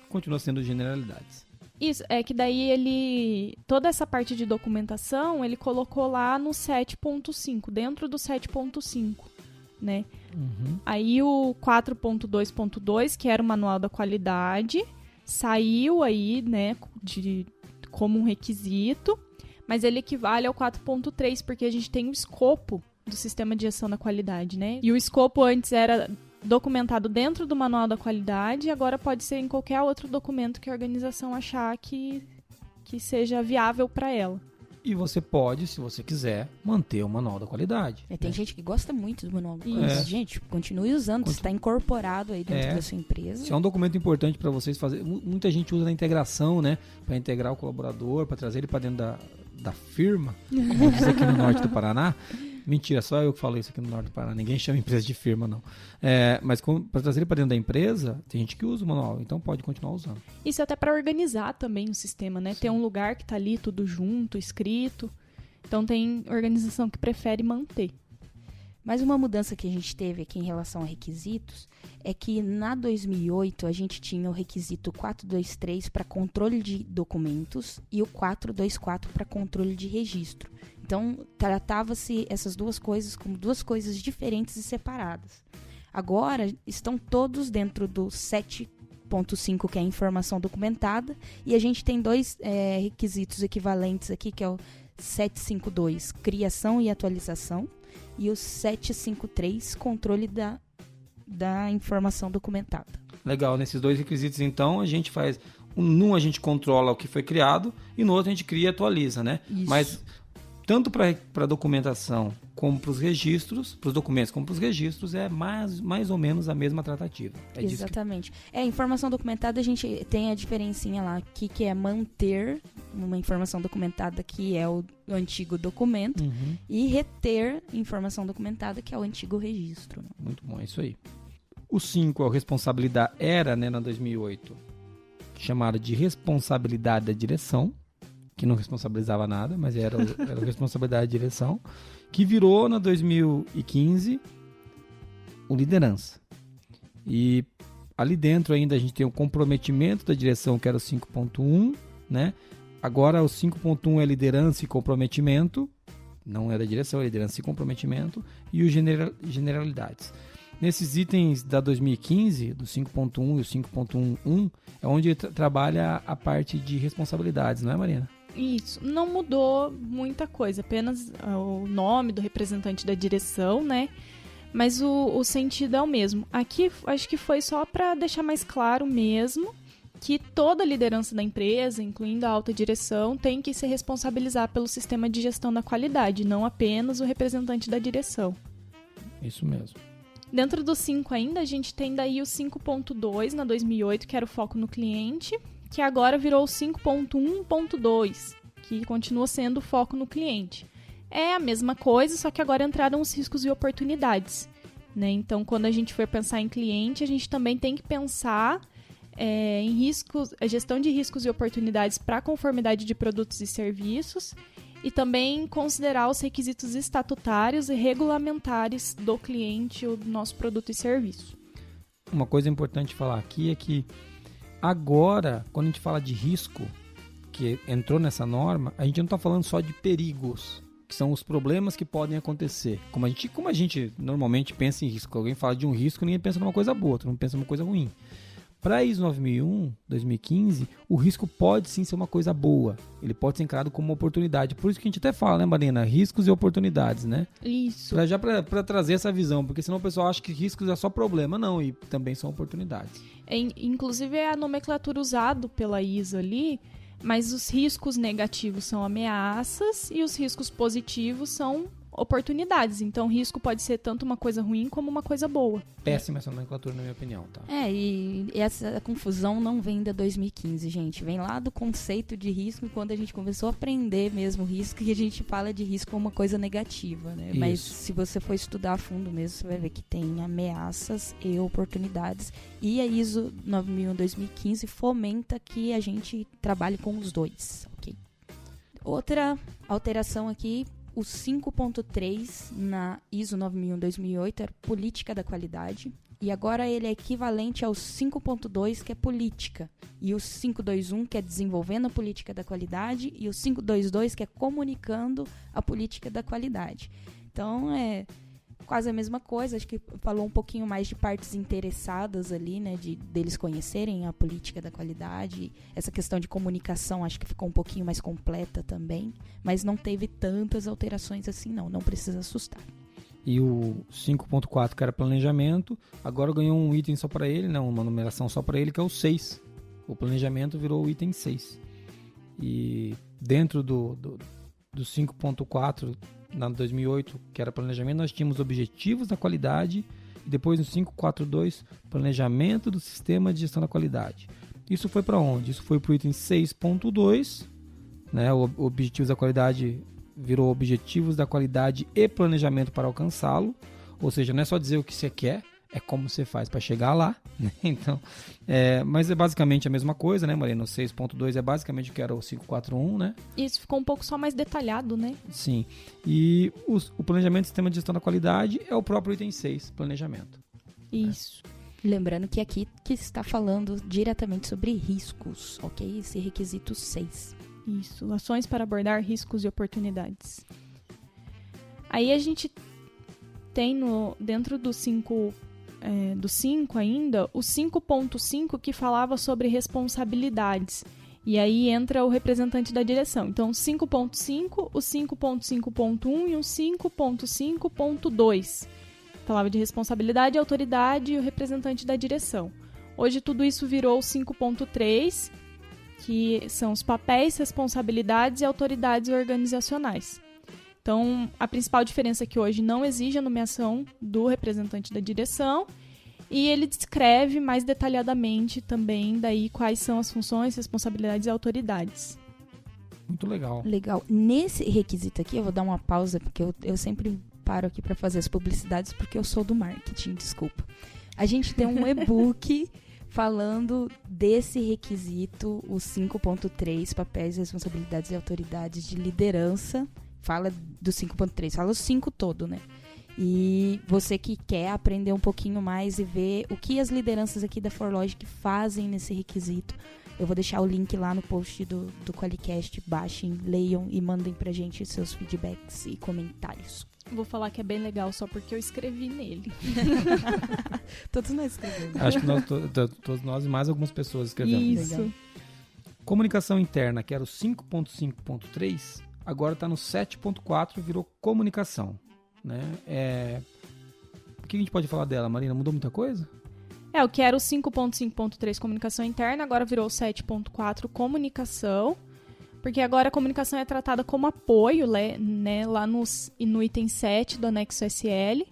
continua sendo generalidades. Isso, é que daí toda essa parte de documentação, ele colocou lá no 7.5, dentro do 7.5, né? Uhum. Aí o 4.2.2, que era o manual da qualidade, saiu aí, né, como um requisito, mas ele equivale ao 4.3, porque a gente tem o escopo do sistema de gestão da qualidade, né? E o escopo antes era documentado dentro do manual da qualidade e agora pode ser em qualquer outro documento que a organização achar que seja viável para ela. E você pode, se você quiser, manter o manual da qualidade. Tem né? gente que gosta muito do manual da Isso. qualidade. Gente, continue usando, está incorporado aí dentro da sua empresa. Se é um documento importante para vocês fazer, muita gente usa na integração, né? Para integrar o colaborador, para trazer ele para dentro da firma, como diz aqui no norte do Paraná. Mentira, só eu que falo isso aqui no norte do Paraná. Ninguém chama empresa de firma, não. Mas para trazer ele para dentro da empresa, tem gente que usa o manual, então pode continuar usando. Isso até para organizar também o sistema, né? Ter um lugar que tá ali tudo junto, escrito. Então tem organização que prefere manter. Mas uma mudança que a gente teve aqui em relação a requisitos é que na 2008 a gente tinha o requisito 423 para controle de documentos e o 424 para controle de registro. Então, tratava-se essas duas coisas como duas coisas diferentes e separadas. Agora, estão todos dentro do 7.5, que é a informação documentada, e a gente tem dois requisitos equivalentes aqui, que é o 752, criação e atualização, e o 753, controle da informação documentada. Legal, nesses dois requisitos, então, a gente faz... Num a gente controla o que foi criado e no outro a gente cria e atualiza, né? Isso. Mas tanto para documentação como para os registros, para os documentos como para os registros, é mais ou menos a mesma tratativa. É disso que... Exatamente. Informação documentada, a gente tem a diferencinha lá, que é manter uma informação documentada, que é o antigo documento, Uhum. e reter informação documentada, que é o antigo registro. Muito bom, é isso aí. O 5 é o responsabilidade, era, né, na 2008, chamado de responsabilidade da direção, que não responsabilizava nada, mas era a responsabilidade da direção, que virou na 2015 o liderança. E ali dentro ainda a gente tem o comprometimento da direção, que era o 5.1, né? Agora o 5.1 é liderança e comprometimento, não é da direção, é liderança e comprometimento, e o generalidades. Nesses itens da 2015, do 5.1 e o 5.11, é onde ele trabalha a parte de responsabilidades, não é, Marina? Isso, não mudou muita coisa, apenas o nome do representante da direção, né? Mas o sentido é o mesmo. Aqui, acho que foi só para deixar mais claro mesmo que toda a liderança da empresa, incluindo a alta direção, tem que se responsabilizar pelo sistema de gestão da qualidade, não apenas o representante da direção. Isso mesmo. Dentro do 5 ainda, a gente tem daí o 5.2 na 2008, que era o foco no cliente, que agora virou o 5.1.2, que continua sendo o foco no cliente. É a mesma coisa, só que agora entraram os riscos e oportunidades, né? Então, quando a gente for pensar em cliente, a gente também tem que pensar em riscos, a gestão de riscos e oportunidades para a conformidade de produtos e serviços e também considerar os requisitos estatutários e regulamentares do cliente ou do nosso produto e serviço. Uma coisa importante falar aqui é que agora, quando a gente fala de risco, que entrou nessa norma, a gente não está falando só de perigos, que são os problemas que podem acontecer. Como a gente normalmente pensa em risco, alguém fala de um risco, ninguém pensa numa coisa boa, todo mundo pensa numa coisa ruim. Para a ISO 9001, 2015, o risco pode sim ser uma coisa boa. Ele pode ser encarado como uma oportunidade. Por isso que a gente até fala, né, Marina? Riscos e oportunidades, né? Isso. Para trazer essa visão, porque senão o pessoal acha que riscos é só problema. Não, e também são oportunidades. Inclusive é a nomenclatura usada pela ISO ali, mas os riscos negativos são ameaças e os riscos positivos são oportunidades. Então, risco pode ser tanto uma coisa ruim como uma coisa boa. Péssima essa nomenclatura, na minha opinião, tá? E essa confusão não vem da 2015, gente. Vem lá do conceito de risco, quando a gente começou a aprender mesmo risco, que a gente fala de risco como uma coisa negativa, né? Isso. Mas se você for estudar a fundo mesmo, você vai ver que tem ameaças e oportunidades. E a ISO 9001-2015 fomenta que a gente trabalhe com os dois, ok? Outra alteração aqui, o 5.3 na ISO 9001-2008 era política da qualidade, e agora ele é equivalente ao 5.2, que é política, e o 521, que é desenvolvendo a política da qualidade, e o 522, que é comunicando a política da qualidade. Então, é quase a mesma coisa, acho que falou um pouquinho mais de partes interessadas ali, né, deles conhecerem a política da qualidade. Essa questão de comunicação acho que ficou um pouquinho mais completa também, mas não teve tantas alterações assim não precisa assustar. E o 5.4, que era planejamento, agora ganhou um item só para ele, né, uma numeração só para ele, que é o 6. O planejamento virou o item 6. E dentro do 5.4, na 2008, que era planejamento, nós tínhamos objetivos da qualidade e depois no 5.4.2, planejamento do sistema de gestão da qualidade. Isso foi para onde? Isso foi para o item 6.2, né? O objetivos da qualidade virou objetivos da qualidade e planejamento para alcançá-lo, ou seja, não é só dizer o que você quer, é como você faz para chegar lá, né? Então, mas é basicamente a mesma coisa, né, Marina? O 6.2 é basicamente o que era o 5.4.1, né? Isso ficou um pouco só mais detalhado, né? Sim. E o planejamento do sistema de gestão da qualidade é o próprio item 6, planejamento. Isso. Lembrando que aqui que está falando diretamente sobre riscos, ok? Esse requisito 6. Isso, ações para abordar riscos e oportunidades. Aí a gente tem dentro do 5 ainda, o 5.5 que falava sobre responsabilidades. E aí entra o representante da direção. Então, 5.5, o 5.5.1 e o 5.5.2. Falava de responsabilidade, autoridade e o representante da direção. Hoje tudo isso virou o 5.3, que são os papéis, responsabilidades e autoridades organizacionais. Então, a principal diferença é que hoje não exige a nomeação do representante da direção e ele descreve mais detalhadamente também daí quais são as funções, responsabilidades e autoridades. Muito legal. Legal. Nesse requisito aqui, eu vou dar uma pausa, porque eu sempre paro aqui para fazer as publicidades, porque eu sou do marketing, desculpa. A gente tem um e-book falando desse requisito, o 5.3, papéis, responsabilidades e autoridades de liderança. Fala do 5.3, fala o 5 todo, né? E você que quer aprender um pouquinho mais e ver o que as lideranças aqui da ForLogic fazem nesse requisito, eu vou deixar o link lá no post do Qualicast. Baixem, leiam e mandem pra gente seus feedbacks e comentários. Vou falar que é bem legal só porque eu escrevi nele. Todos nós escrevemos. Acho que todos nós e mais algumas pessoas escrevemos. Isso. Comunicação interna, que era o 5.5.3, agora está no 7.4, virou comunicação. Né? O que a gente pode falar dela, Marina? Mudou muita coisa? O que era o 5.5.3 comunicação interna, agora virou o 7.4 comunicação, porque agora a comunicação é tratada como apoio, né, lá no item 7 do anexo SL,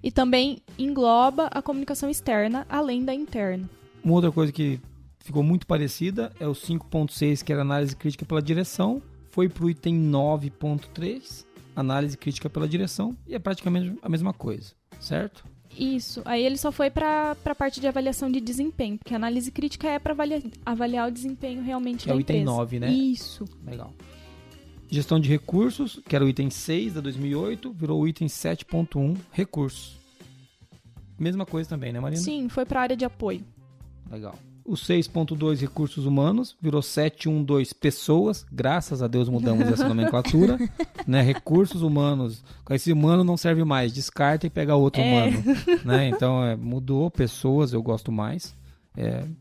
e também engloba a comunicação externa, além da interna. Uma outra coisa que ficou muito parecida é o 5.6, que era análise crítica pela direção, foi para o item 9.3, análise crítica pela direção, e é praticamente a mesma coisa, certo? Isso. Aí ele só foi para a parte de avaliação de desempenho, porque a análise crítica é para avaliar o desempenho realmente da empresa. É o item 9, né? Isso. Legal. Gestão de recursos, que era o item 6 da 2008, virou o item 7.1, recursos. Mesma coisa também, né, Marina? Sim, foi para a área de apoio. Legal. O 6.2, recursos humanos, virou 7.1.2, pessoas. Graças a Deus mudamos essa nomenclatura. Né? Recursos humanos. Esse humano não serve mais. Descarta e pega outro humano. Né? Então, mudou. Pessoas, eu gosto mais.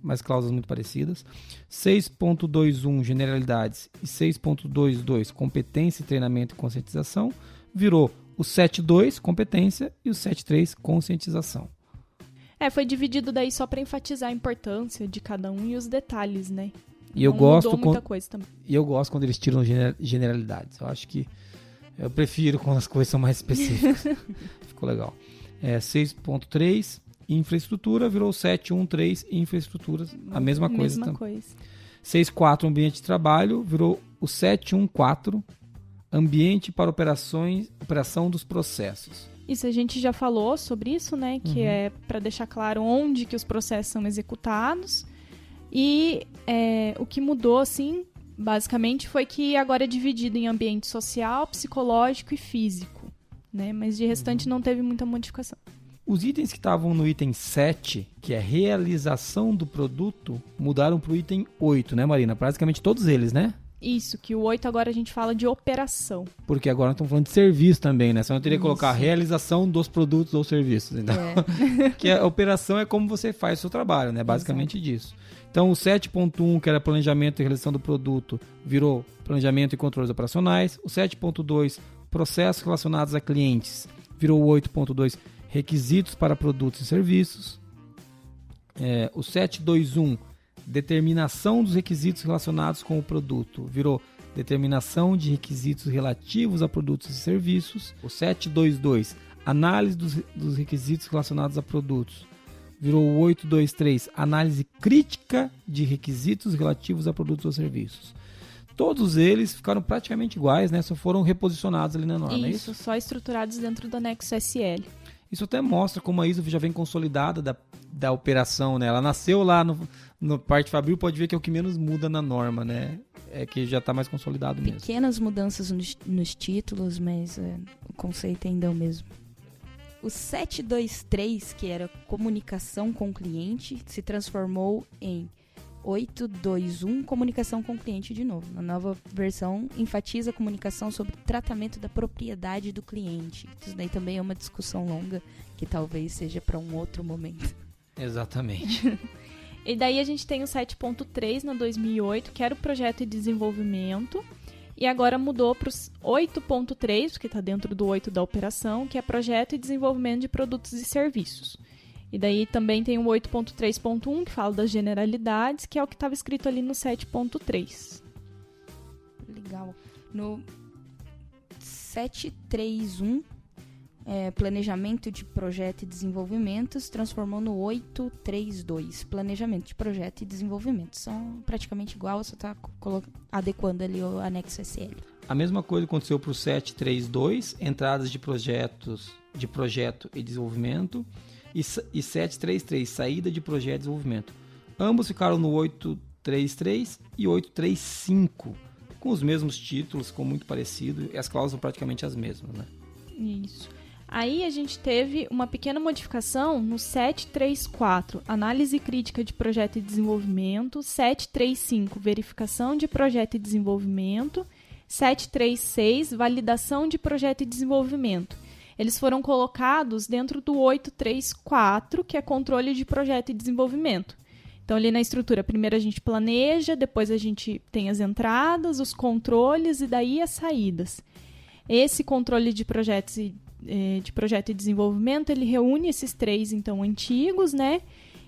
Mas cláusulas muito parecidas. 6.21, generalidades. E 6.22, competência, treinamento e conscientização. Virou o 7.2, competência. E o 7.3, conscientização. Foi dividido daí só para enfatizar a importância de cada um e os detalhes, né? E eu gosto mudou muita coisa também. E eu gosto quando eles tiram generalidades. Eu acho que eu prefiro quando as coisas são mais específicas. Ficou legal. 6.3, infraestrutura, virou 7.1.3, infraestruturas, a mesma coisa. 6.4, ambiente de trabalho, virou o 7.1.4, ambiente para operação dos processos. Isso, a gente já falou sobre isso, né? Que é para deixar claro onde que os processos são executados. E o que mudou, assim, basicamente, foi que agora é dividido em ambiente social, psicológico e físico. Né? Mas de restante não teve muita modificação. Os itens que estavam no item 7, que é realização do produto, mudaram para o item 8, né, Marina? Praticamente todos eles, né? Isso, que o 8 agora a gente fala de operação. Porque agora nós estamos falando de serviço também, né? Só não teria que colocar a realização dos produtos ou serviços. Então, que a operação é como você faz o seu trabalho, né? Basicamente disso. Então, o 7.1, que era planejamento e realização do produto, virou planejamento e controles operacionais. O 7.2, processos relacionados a clientes, virou o 8.2, requisitos para produtos e serviços. O 7.2.1, determinação dos requisitos relacionados com o produto, virou determinação de requisitos relativos a produtos e serviços. O 7.2.2, análise dos requisitos relacionados a produtos, virou o 8.2.3, análise crítica de requisitos relativos a produtos ou serviços. Todos eles ficaram praticamente iguais, né? Só foram reposicionados ali na norma. Isso, só estruturados dentro do anexo SL. Isso até mostra como a ISO já vem consolidada da operação, né? Ela nasceu lá no parte fabril, pode ver que é o que menos muda na norma, né? É que já está mais consolidado mesmo. Pequenas mudanças nos títulos, mas o conceito ainda é o mesmo. O 7.2.3, que era comunicação com o cliente, se transformou em 8.2.1, comunicação com o cliente de novo. Na nova versão, enfatiza a comunicação sobre o tratamento da propriedade do cliente. Isso daí também é uma discussão longa, que talvez seja para um outro momento. Exatamente. E daí a gente tem o 7.3 na 2008, que era o projeto de desenvolvimento, e agora mudou para o 8.3, porque está dentro do 8 da operação, que é projeto e desenvolvimento de produtos e serviços. E daí também tem o 8.3.1, que fala das generalidades, que é o que estava escrito ali no 7.3. Legal. No 7.3.1, planejamento de projeto e desenvolvimento, se transformou no 8.3.2, planejamento de projeto e desenvolvimento. São praticamente igual, só está adequando ali o anexo SL. A mesma coisa aconteceu para o 7.3.2, entradas de projeto e desenvolvimento, e 7.3.3, saída de projeto e desenvolvimento. Ambos ficaram no 8.3.3 e 8.3.5, com os mesmos títulos, ficou muito parecido, e as cláusulas são praticamente as mesmas, né? Isso. Aí a gente teve uma pequena modificação no 7.3.4, análise crítica de projeto e desenvolvimento, 7.3.5, verificação de projeto e desenvolvimento, 7.3.6, validação de projeto e desenvolvimento. Eles foram colocados dentro do 8.3.4, que é controle de projeto e desenvolvimento. Então, ali na estrutura, primeiro a gente planeja, depois a gente tem as entradas, os controles e daí as saídas. Esse controle de projetos de projeto e desenvolvimento, ele reúne esses 3, então, antigos, né?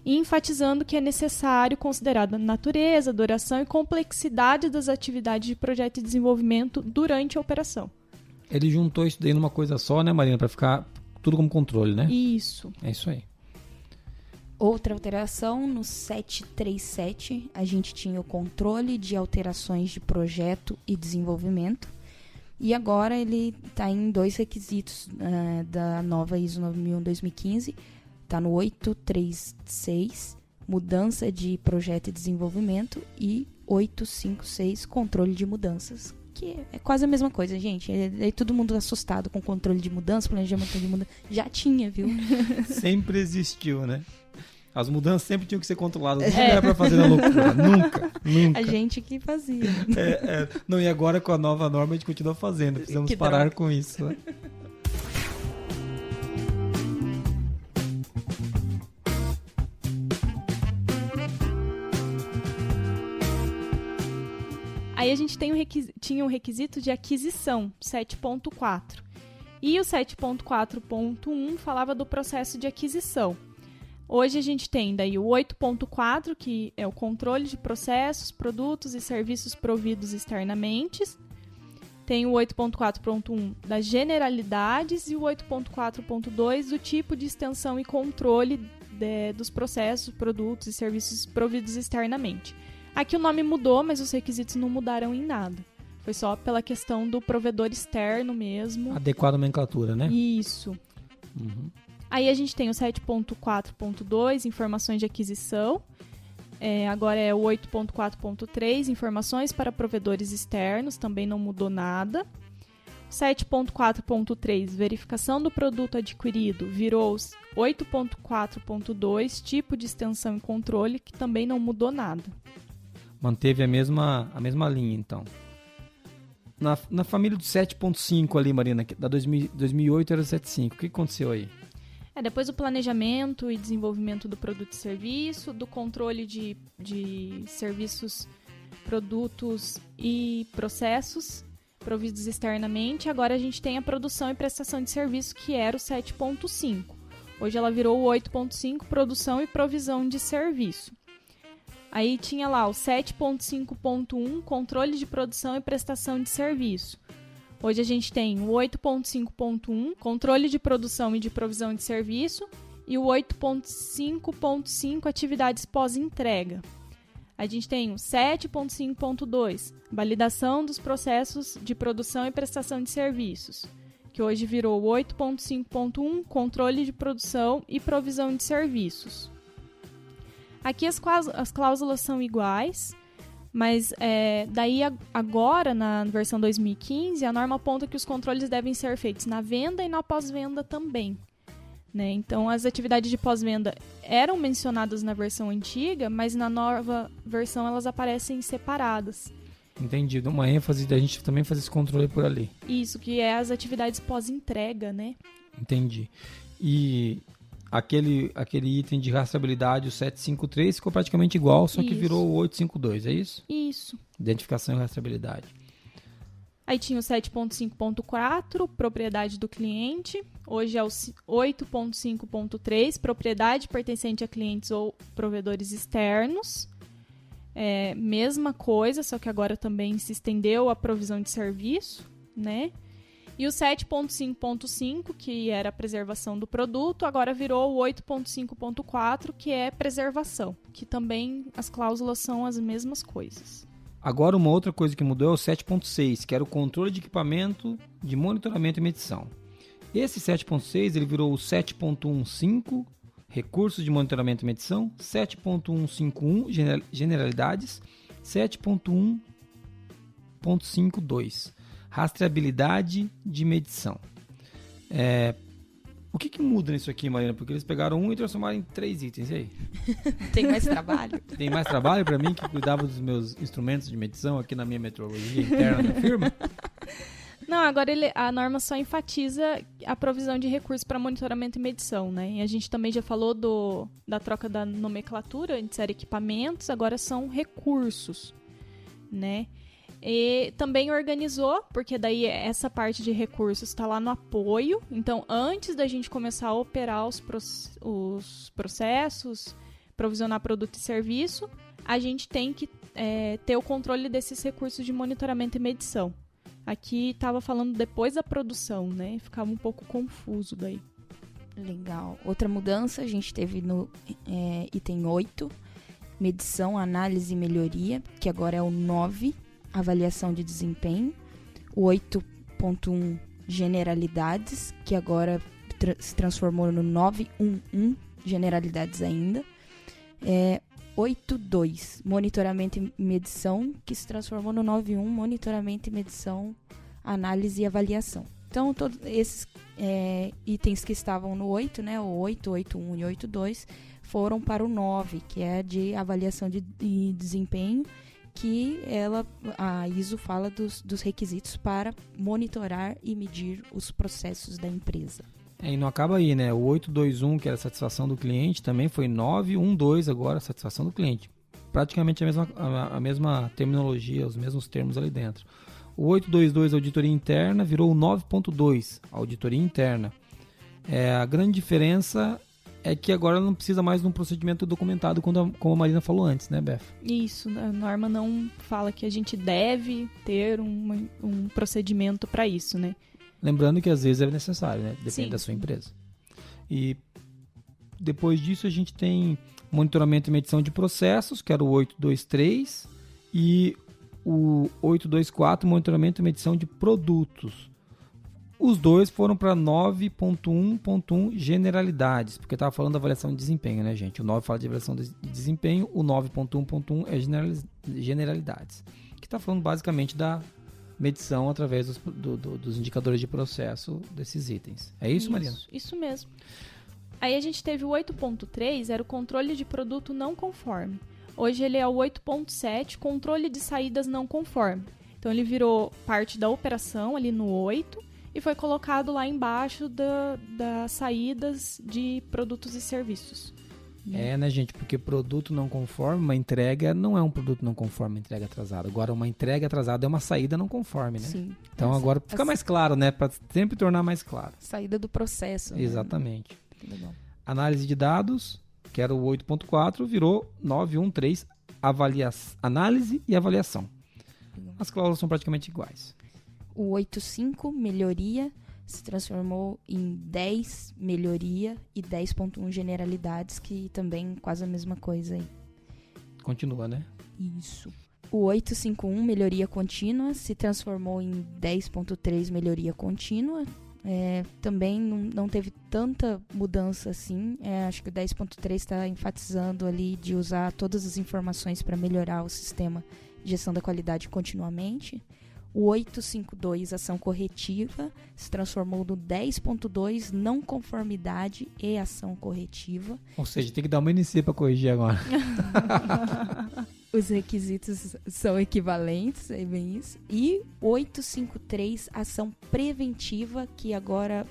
E enfatizando que é necessário considerar a natureza, duração e complexidade das atividades de projeto e desenvolvimento durante a operação. Ele juntou isso daí numa coisa só, né, Marina? Para ficar tudo como controle, né? Isso. É isso aí. Outra alteração, no 737, a gente tinha o controle de alterações de projeto e desenvolvimento. E agora ele está em 2 requisitos da nova ISO 9001-2015. Está no 836, mudança de projeto e desenvolvimento, e 856, controle de mudanças. Que é quase a mesma coisa, gente. Aí todo mundo assustado com controle de mudança, planejamento de mudança. Já tinha, viu? Sempre existiu, né? As mudanças sempre tinham que ser controladas. Nunca era pra fazer na loucura. Nunca. A gente que fazia. Não, e agora com a nova norma a gente continua fazendo. Precisamos parar com isso, né? Aí a gente tinha um requisito de aquisição, 7.4. E o 7.4.1 falava do processo de aquisição. Hoje a gente tem daí o 8.4, que é o controle de processos, produtos e serviços providos externamente. Tem o 8.4.1 das generalidades e o 8.4.2 do tipo de extensão e controle dos processos, produtos e serviços providos externamente. Aqui o nome mudou, mas os requisitos não mudaram em nada. Foi só pela questão do provedor externo mesmo. Adequada nomenclatura, né? Isso. Uhum. Aí a gente tem o 7.4.2, informações de aquisição. Agora é o 8.4.3, informações para provedores externos, também não mudou nada. 7.4.3, verificação do produto adquirido, virou 8.4.2, tipo de extensão e controle, que também não mudou nada. Manteve a mesma linha, então. Na família do 7.5 ali, Marina, da 2008 era o 7.5. O que aconteceu aí? Depois do planejamento e desenvolvimento do produto e serviço, do controle de serviços, produtos e processos providos externamente, agora a gente tem a produção e prestação de serviço, que era o 7.5. Hoje ela virou o 8.5, produção e provisão de serviço. Aí tinha lá o 7.5.1, controle de produção e prestação de serviço. Hoje a gente tem o 8.5.1, controle de produção e de provisão de serviço, e o 8.5.5, atividades pós-entrega. A gente tem o 7.5.2, validação dos processos de produção e prestação de serviços, que hoje virou o 8.5.1, controle de produção e provisão de serviços. Aqui as cláusulas são iguais, mas daí agora, na versão 2015, a norma aponta que os controles devem ser feitos na venda e na pós-venda também. Né? Então, as atividades de pós-venda eram mencionadas na versão antiga, mas na nova versão elas aparecem separadas. Entendi. Uma ênfase da gente também fazer esse controle por ali. Isso, que é as atividades pós-entrega, né? Entendi. E aquele item de rastreabilidade, o 753, ficou praticamente igual, só que virou o 852, é isso? Isso. Identificação e rastreabilidade. Aí tinha o 7.5.4, propriedade do cliente. Hoje é o 8.5.3, propriedade pertencente a clientes ou provedores externos. Mesma coisa, só que agora também se estendeu a provisão de serviço, né? E o 7.5.5, que era a preservação do produto, agora virou o 8.5.4, que é preservação, que também as cláusulas são as mesmas coisas. Agora uma outra coisa que mudou é o 7.6, que era o controle de equipamento de monitoramento e medição. Esse 7.6 ele virou o 7.15, recursos de monitoramento e medição, 7.151, generalidades, 7.1.52, rastreabilidade de medição. O que muda nisso aqui, Marina? Porque eles pegaram um e transformaram em 3 itens, e aí? Tem mais trabalho? Tem mais trabalho para mim, que cuidava dos meus instrumentos de medição aqui na minha metrologia interna da firma? Não, agora a norma só enfatiza a provisão de recursos para monitoramento e medição, né? E a gente também já falou da troca da nomenclatura, antes era equipamentos, agora são recursos, né? E também organizou, porque daí essa parte de recursos está lá no apoio. Então, antes da gente começar a operar os processos, provisionar produto e serviço, a gente tem que ter o controle desses recursos de monitoramento e medição. Aqui estava falando depois da produção, né? Ficava um pouco confuso daí. Legal. Outra mudança a gente teve no item 8, medição, análise e melhoria, que agora é o 9, avaliação de desempenho. O 8.1, generalidades, que agora se transformou no 9.1.1, generalidades ainda. 8.2, monitoramento e medição, que se transformou no 9.1, monitoramento e medição, análise e avaliação. Então, todos esses itens que estavam no 8, né, o 8, 8.1 e 8.2, foram para o 9, que é de avaliação de desempenho, que a ISO fala dos requisitos para monitorar e medir os processos da empresa. E não acaba aí, né? O 8.2.1, que era a satisfação do cliente, também foi 9.1.2 agora, satisfação do cliente. Praticamente a mesma terminologia, os mesmos termos ali dentro. O 8.2.2, auditoria interna, virou o 9.2, auditoria interna. A grande diferença é que agora não precisa mais de um procedimento documentado, como a Marina falou antes, né, Beth? Isso, a norma não fala que a gente deve ter um procedimento para isso, né? Lembrando que às vezes é necessário, né? Depende Sim. da sua empresa. E depois disso a gente tem monitoramento e medição de processos, que era o 8.2.3, e o 8.2.4, monitoramento e medição de produtos. Os dois foram para 9.1.1 generalidades, porque estava falando da avaliação de desempenho, né, gente? O 9 fala de avaliação de desempenho, o 9.1.1 é generalidades, que está falando basicamente da medição através dos indicadores de processo desses itens. É isso, Marina? Isso mesmo. Aí a gente teve o 8.3, era o controle de produto não conforme. Hoje ele é o 8.7, controle de saídas não conforme. Então ele virou parte da operação ali no 8 e foi colocado lá embaixo das saídas de produtos e serviços. Né, gente? Porque produto não conforme, uma entrega não é um produto não conforme, uma entrega atrasada. Agora, uma entrega atrasada é uma saída não conforme, né? Sim. Então, agora fica mais claro, né? Para sempre tornar mais claro. Saída do processo. Exatamente. Né? Legal. Análise de dados, que era o 8.4, virou 9.1.3, análise e avaliação. As cláusulas são praticamente iguais. O 8.5, melhoria, se transformou em 10, melhoria, e 10.1, generalidades, que também quase a mesma coisa aí. Continua, né? Isso. O 8.5.1, melhoria contínua, se transformou em 10.3, melhoria contínua. Também não teve tanta mudança assim. Acho que o 10.3 está enfatizando ali de usar todas as informações para melhorar o sistema de gestão da qualidade continuamente. O 8.5.2, ação corretiva, se transformou no 10.2, não conformidade e ação corretiva. Ou seja, tem que dar uma NC para corrigir agora. Os requisitos são equivalentes, é bem isso. E 8.5.3, ação preventiva, que agora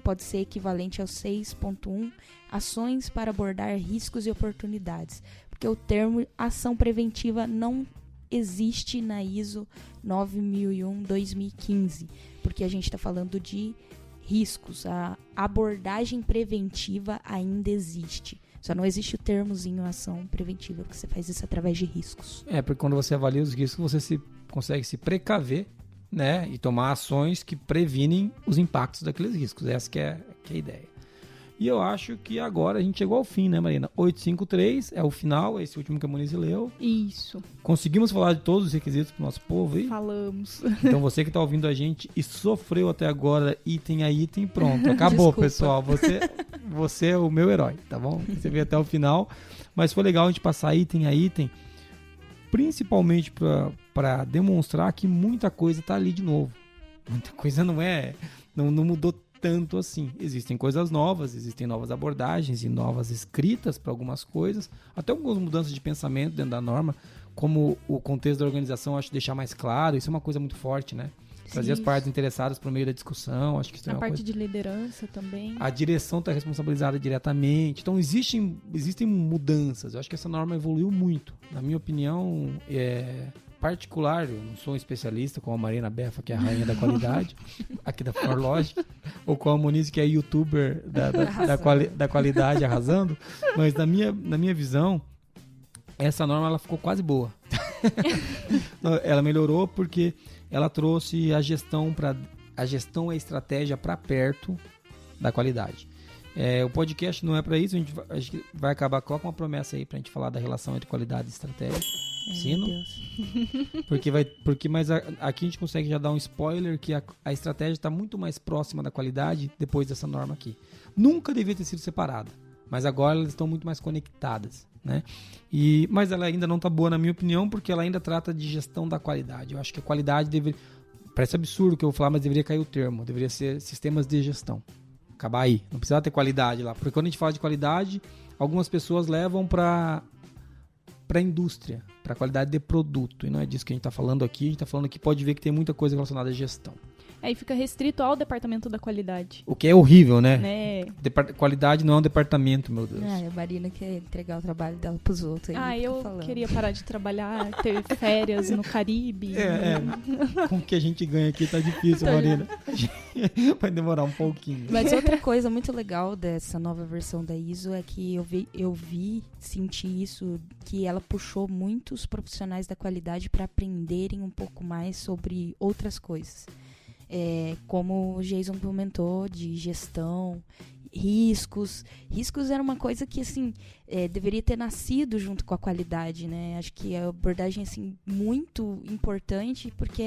pode ser equivalente ao 6.1, ações para abordar riscos e oportunidades. Porque o termo ação preventiva não existe na ISO 9001-2015, porque a gente está falando de riscos. A abordagem preventiva ainda existe. Só não existe o termozinho ação preventiva, porque você faz isso através de riscos. Porque quando você avalia os riscos, você consegue se precaver, né? E tomar ações que previnem os impactos daqueles riscos. Essa que é a ideia. E eu acho que agora a gente chegou ao fim, né, Marina? 8.5.3 é o final, esse último que a Monize leu. Isso. Conseguimos falar de todos os requisitos para o nosso povo aí? Falamos. Então você que está ouvindo a gente e sofreu até agora item a item, pronto. Acabou, pessoal. Você é o meu herói, tá bom? Você veio até o final. Mas foi legal a gente passar item a item, principalmente para demonstrar que muita coisa está ali de novo. Muita coisa não mudou tanto assim. Existem coisas novas, existem novas abordagens e novas escritas para algumas coisas, até algumas mudanças de pensamento dentro da norma, como o contexto da organização, acho deixar mais claro, isso é uma coisa muito forte, né? trazer as partes interessadas para o meio da discussão. Acho que isso é A uma parte coisa. de liderança também. A direção está responsabilizada diretamente. Então, existem mudanças. Eu acho que essa norma evoluiu muito. Na minha opinião, particular, eu não sou um especialista, como a Marina Beffa, que é a rainha da qualidade, aqui da ForLogic, ou com a Moniz, que é youtuber da qualidade, arrasando. Mas na minha visão, essa norma ela ficou quase boa. Ela melhorou porque ela trouxe a gestão e a estratégia para perto da qualidade. O podcast não é para isso, a gente vai acabar com uma promessa aí para a gente falar da relação entre qualidade e estratégia. Sino? Mas aqui a gente consegue já dar um spoiler que a estratégia está muito mais próxima da qualidade depois dessa norma aqui. Nunca devia ter sido separada, mas agora elas estão muito mais conectadas, né? Mas ela ainda não está boa, na minha opinião, porque ela ainda trata de gestão da qualidade. Eu acho que a qualidade deveria... Parece absurdo o que eu vou falar, mas deveria cair o termo. Deveria ser sistemas de gestão. Acabar aí. Não precisava ter qualidade lá. Porque quando a gente fala de qualidade, algumas pessoas levam para a indústria, para a qualidade de produto. E não é disso que a gente está falando aqui. A gente está falando que pode ver que tem muita coisa relacionada à gestão. Aí fica restrito ao departamento da qualidade. O que é horrível, né? Qualidade não é um departamento, meu Deus. A Marina quer entregar o trabalho dela pros outros. Eu queria parar de trabalhar, ter férias no Caribe. Com o que a gente ganha aqui tá difícil, Marina. Vai demorar um pouquinho. Mas outra coisa muito legal dessa nova versão da ISO é que senti isso, que ela puxou muitos profissionais da qualidade para aprenderem um pouco mais sobre outras coisas. Como o Jason comentou, de gestão, riscos. Riscos era uma coisa que, assim, deveria ter nascido junto com a qualidade, né? Acho que a abordagem, assim, muito importante, porque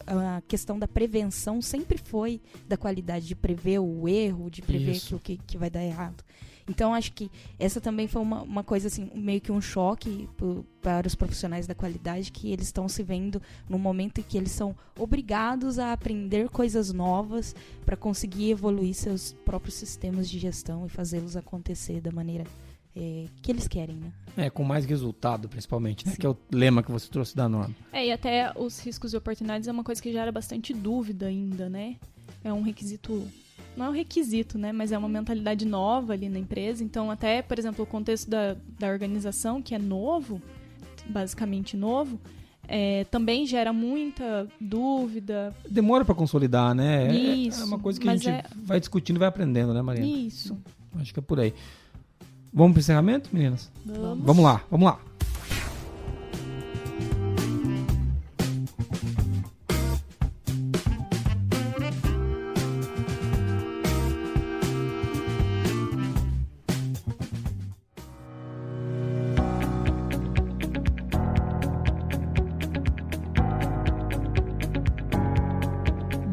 a questão da prevenção sempre foi da qualidade, de prever o erro, de prever o que vai dar errado. Então, acho que essa também foi uma coisa, assim, meio que um choque para os profissionais da qualidade, que eles estão se vendo num momento em que eles são obrigados a aprender coisas novas para conseguir evoluir seus próprios sistemas de gestão e fazê-los acontecer da maneira que eles querem, né? Com mais resultado, principalmente, né? Que é o lema que você trouxe da norma. E até os riscos e oportunidades é uma coisa que gera bastante dúvida ainda, né? É um requisito... Não é um requisito, né? Mas é uma mentalidade nova ali na empresa. Então, até, por exemplo, o contexto da organização, que é novo, basicamente novo, também gera muita dúvida. Demora para consolidar, né? Isso. É uma coisa que a gente vai discutindo e vai aprendendo, né, Marina? Isso. Acho que é por aí. Vamos para o encerramento, meninas? Vamos lá.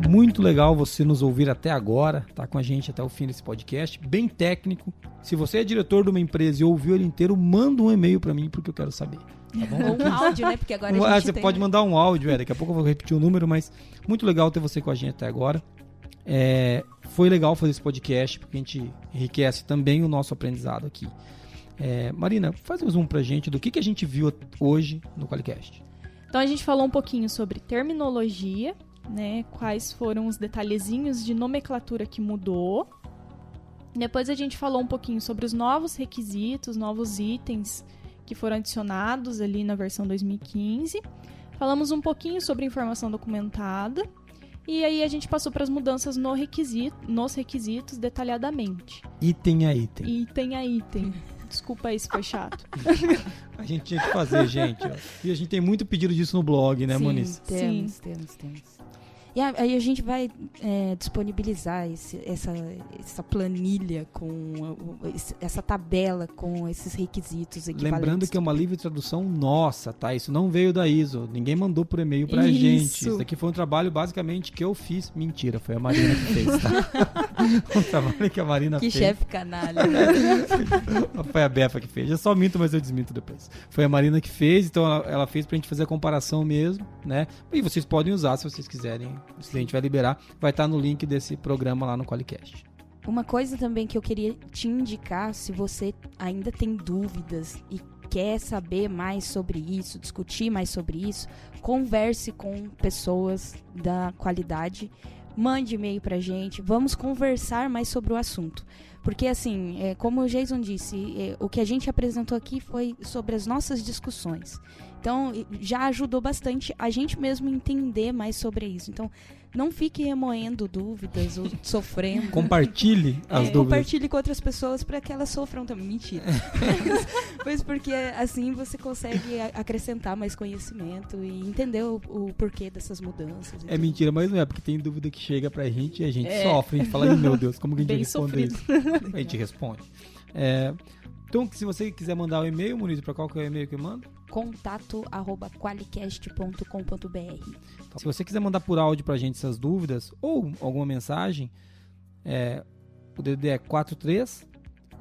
Muito legal você nos ouvir até agora, tá com a gente até o fim desse podcast, bem técnico. Se você é diretor de uma empresa e ouviu ele inteiro, manda um e-mail para mim, porque eu quero saber. Tá bom? Ou um áudio, né? Porque agora a gente você pode mandar um áudio, daqui a pouco eu vou repetir o número, mas muito legal ter você com a gente até agora. Foi legal fazer esse podcast, porque a gente enriquece também o nosso aprendizado aqui. Marina, faz um zoom pra gente do que a gente viu hoje no Qualicast. Então a gente falou um pouquinho sobre terminologia, né, quais foram os detalhezinhos de nomenclatura que mudou. Depois a gente falou um pouquinho sobre os novos requisitos, novos itens que foram adicionados ali na versão 2015. Falamos um pouquinho sobre informação documentada. E aí a gente passou para as mudanças nos requisitos detalhadamente. Item a item. Item a item. Desculpa aí se foi chato. A gente tinha que fazer, gente. E a gente tem muito pedido disso no blog, né, Moniz? Temos. E aí a gente vai disponibilizar essa planilha, essa tabela com esses requisitos equivalentes. Lembrando que é uma livre tradução nossa, tá? Isso não veio da ISO. Ninguém mandou por e-mail pra gente. Isso daqui foi um trabalho basicamente que eu fiz. Mentira, foi a Marina que fez, tá? Um trabalho que a Marina fez. Que chefe canalha. Foi a Befa que fez. Eu só minto, mas eu desminto depois. Foi a Marina que fez, então ela fez pra gente fazer a comparação mesmo, né? E vocês podem usar se vocês quiserem. Se a gente vai liberar, vai estar no link desse programa lá no Qualicast. Uma coisa também que eu queria te indicar, se você ainda tem dúvidas e quer saber mais sobre isso, discutir mais sobre isso, converse com pessoas da qualidade, mande e-mail pra gente, vamos conversar mais sobre o assunto. Porque, assim, como o Jason disse, o que a gente apresentou aqui foi sobre as nossas discussões. Então, já ajudou bastante a gente mesmo entender mais sobre isso. Então, não fique remoendo dúvidas ou sofrendo. Compartilhe as dúvidas. Compartilhe com outras pessoas para que elas sofram também. Mentira. Mas porque assim você consegue acrescentar mais conhecimento e entender o porquê dessas mudanças. É mentira, mas não é, porque tem dúvida que chega pra gente e a gente sofre. A gente fala, meu Deus, como que a gente responde isso? A gente responde. Então, se você quiser mandar o e-mail, Muniz, para qual que é o e-mail que eu mando? contato@qualicast.com.br. Se você quiser mandar por áudio pra gente essas dúvidas ou alguma mensagem, o DDD é 43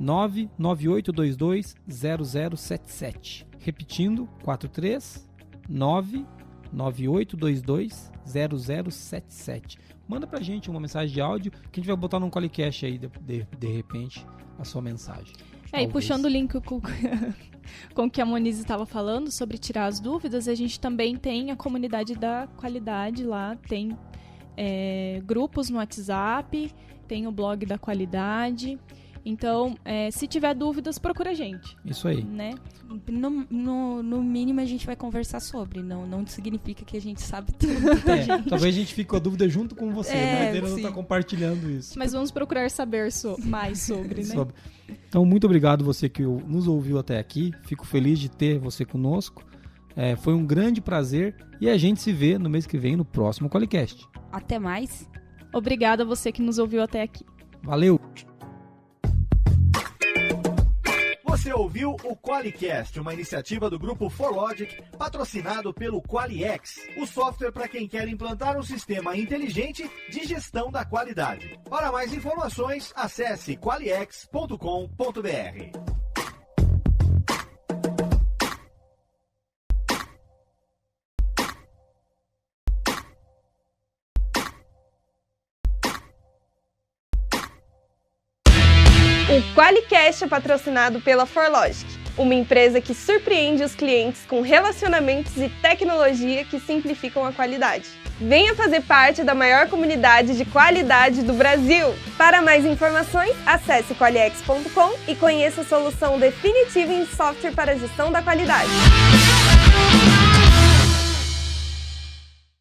99822 0077. Repetindo, 43 99822 0077. Manda pra gente uma mensagem de áudio que a gente vai botar num Qualicast aí de repente a sua mensagem. E puxando o link com o que a Moniz estava falando sobre tirar as dúvidas, a gente também tem a comunidade da qualidade lá, tem grupos no WhatsApp, tem o blog da qualidade. Então, se tiver dúvidas, procura a gente. Isso aí. Né? No mínimo, a gente vai conversar sobre. Não significa que a gente sabe tudo gente. Talvez a gente fique com a dúvida junto com você, mas ele não está compartilhando isso. Mas vamos procurar saber mais sobre, né? Então, muito obrigado você que nos ouviu até aqui. Fico feliz de ter você conosco. Foi um grande prazer e a gente se vê no mês que vem no próximo Qualicast. Até mais. Obrigada a você que nos ouviu até aqui. Valeu! Você ouviu o Qualicast, uma iniciativa do grupo ForLogic, patrocinado pelo Qualiex, o software para quem quer implantar um sistema inteligente de gestão da qualidade. Para mais informações, acesse qualiex.com.br. O Qualicast é patrocinado pela ForLogic, uma empresa que surpreende os clientes com relacionamentos e tecnologia que simplificam a qualidade. Venha fazer parte da maior comunidade de qualidade do Brasil! Para mais informações, acesse qualiex.com e conheça a solução definitiva em software para a gestão da qualidade.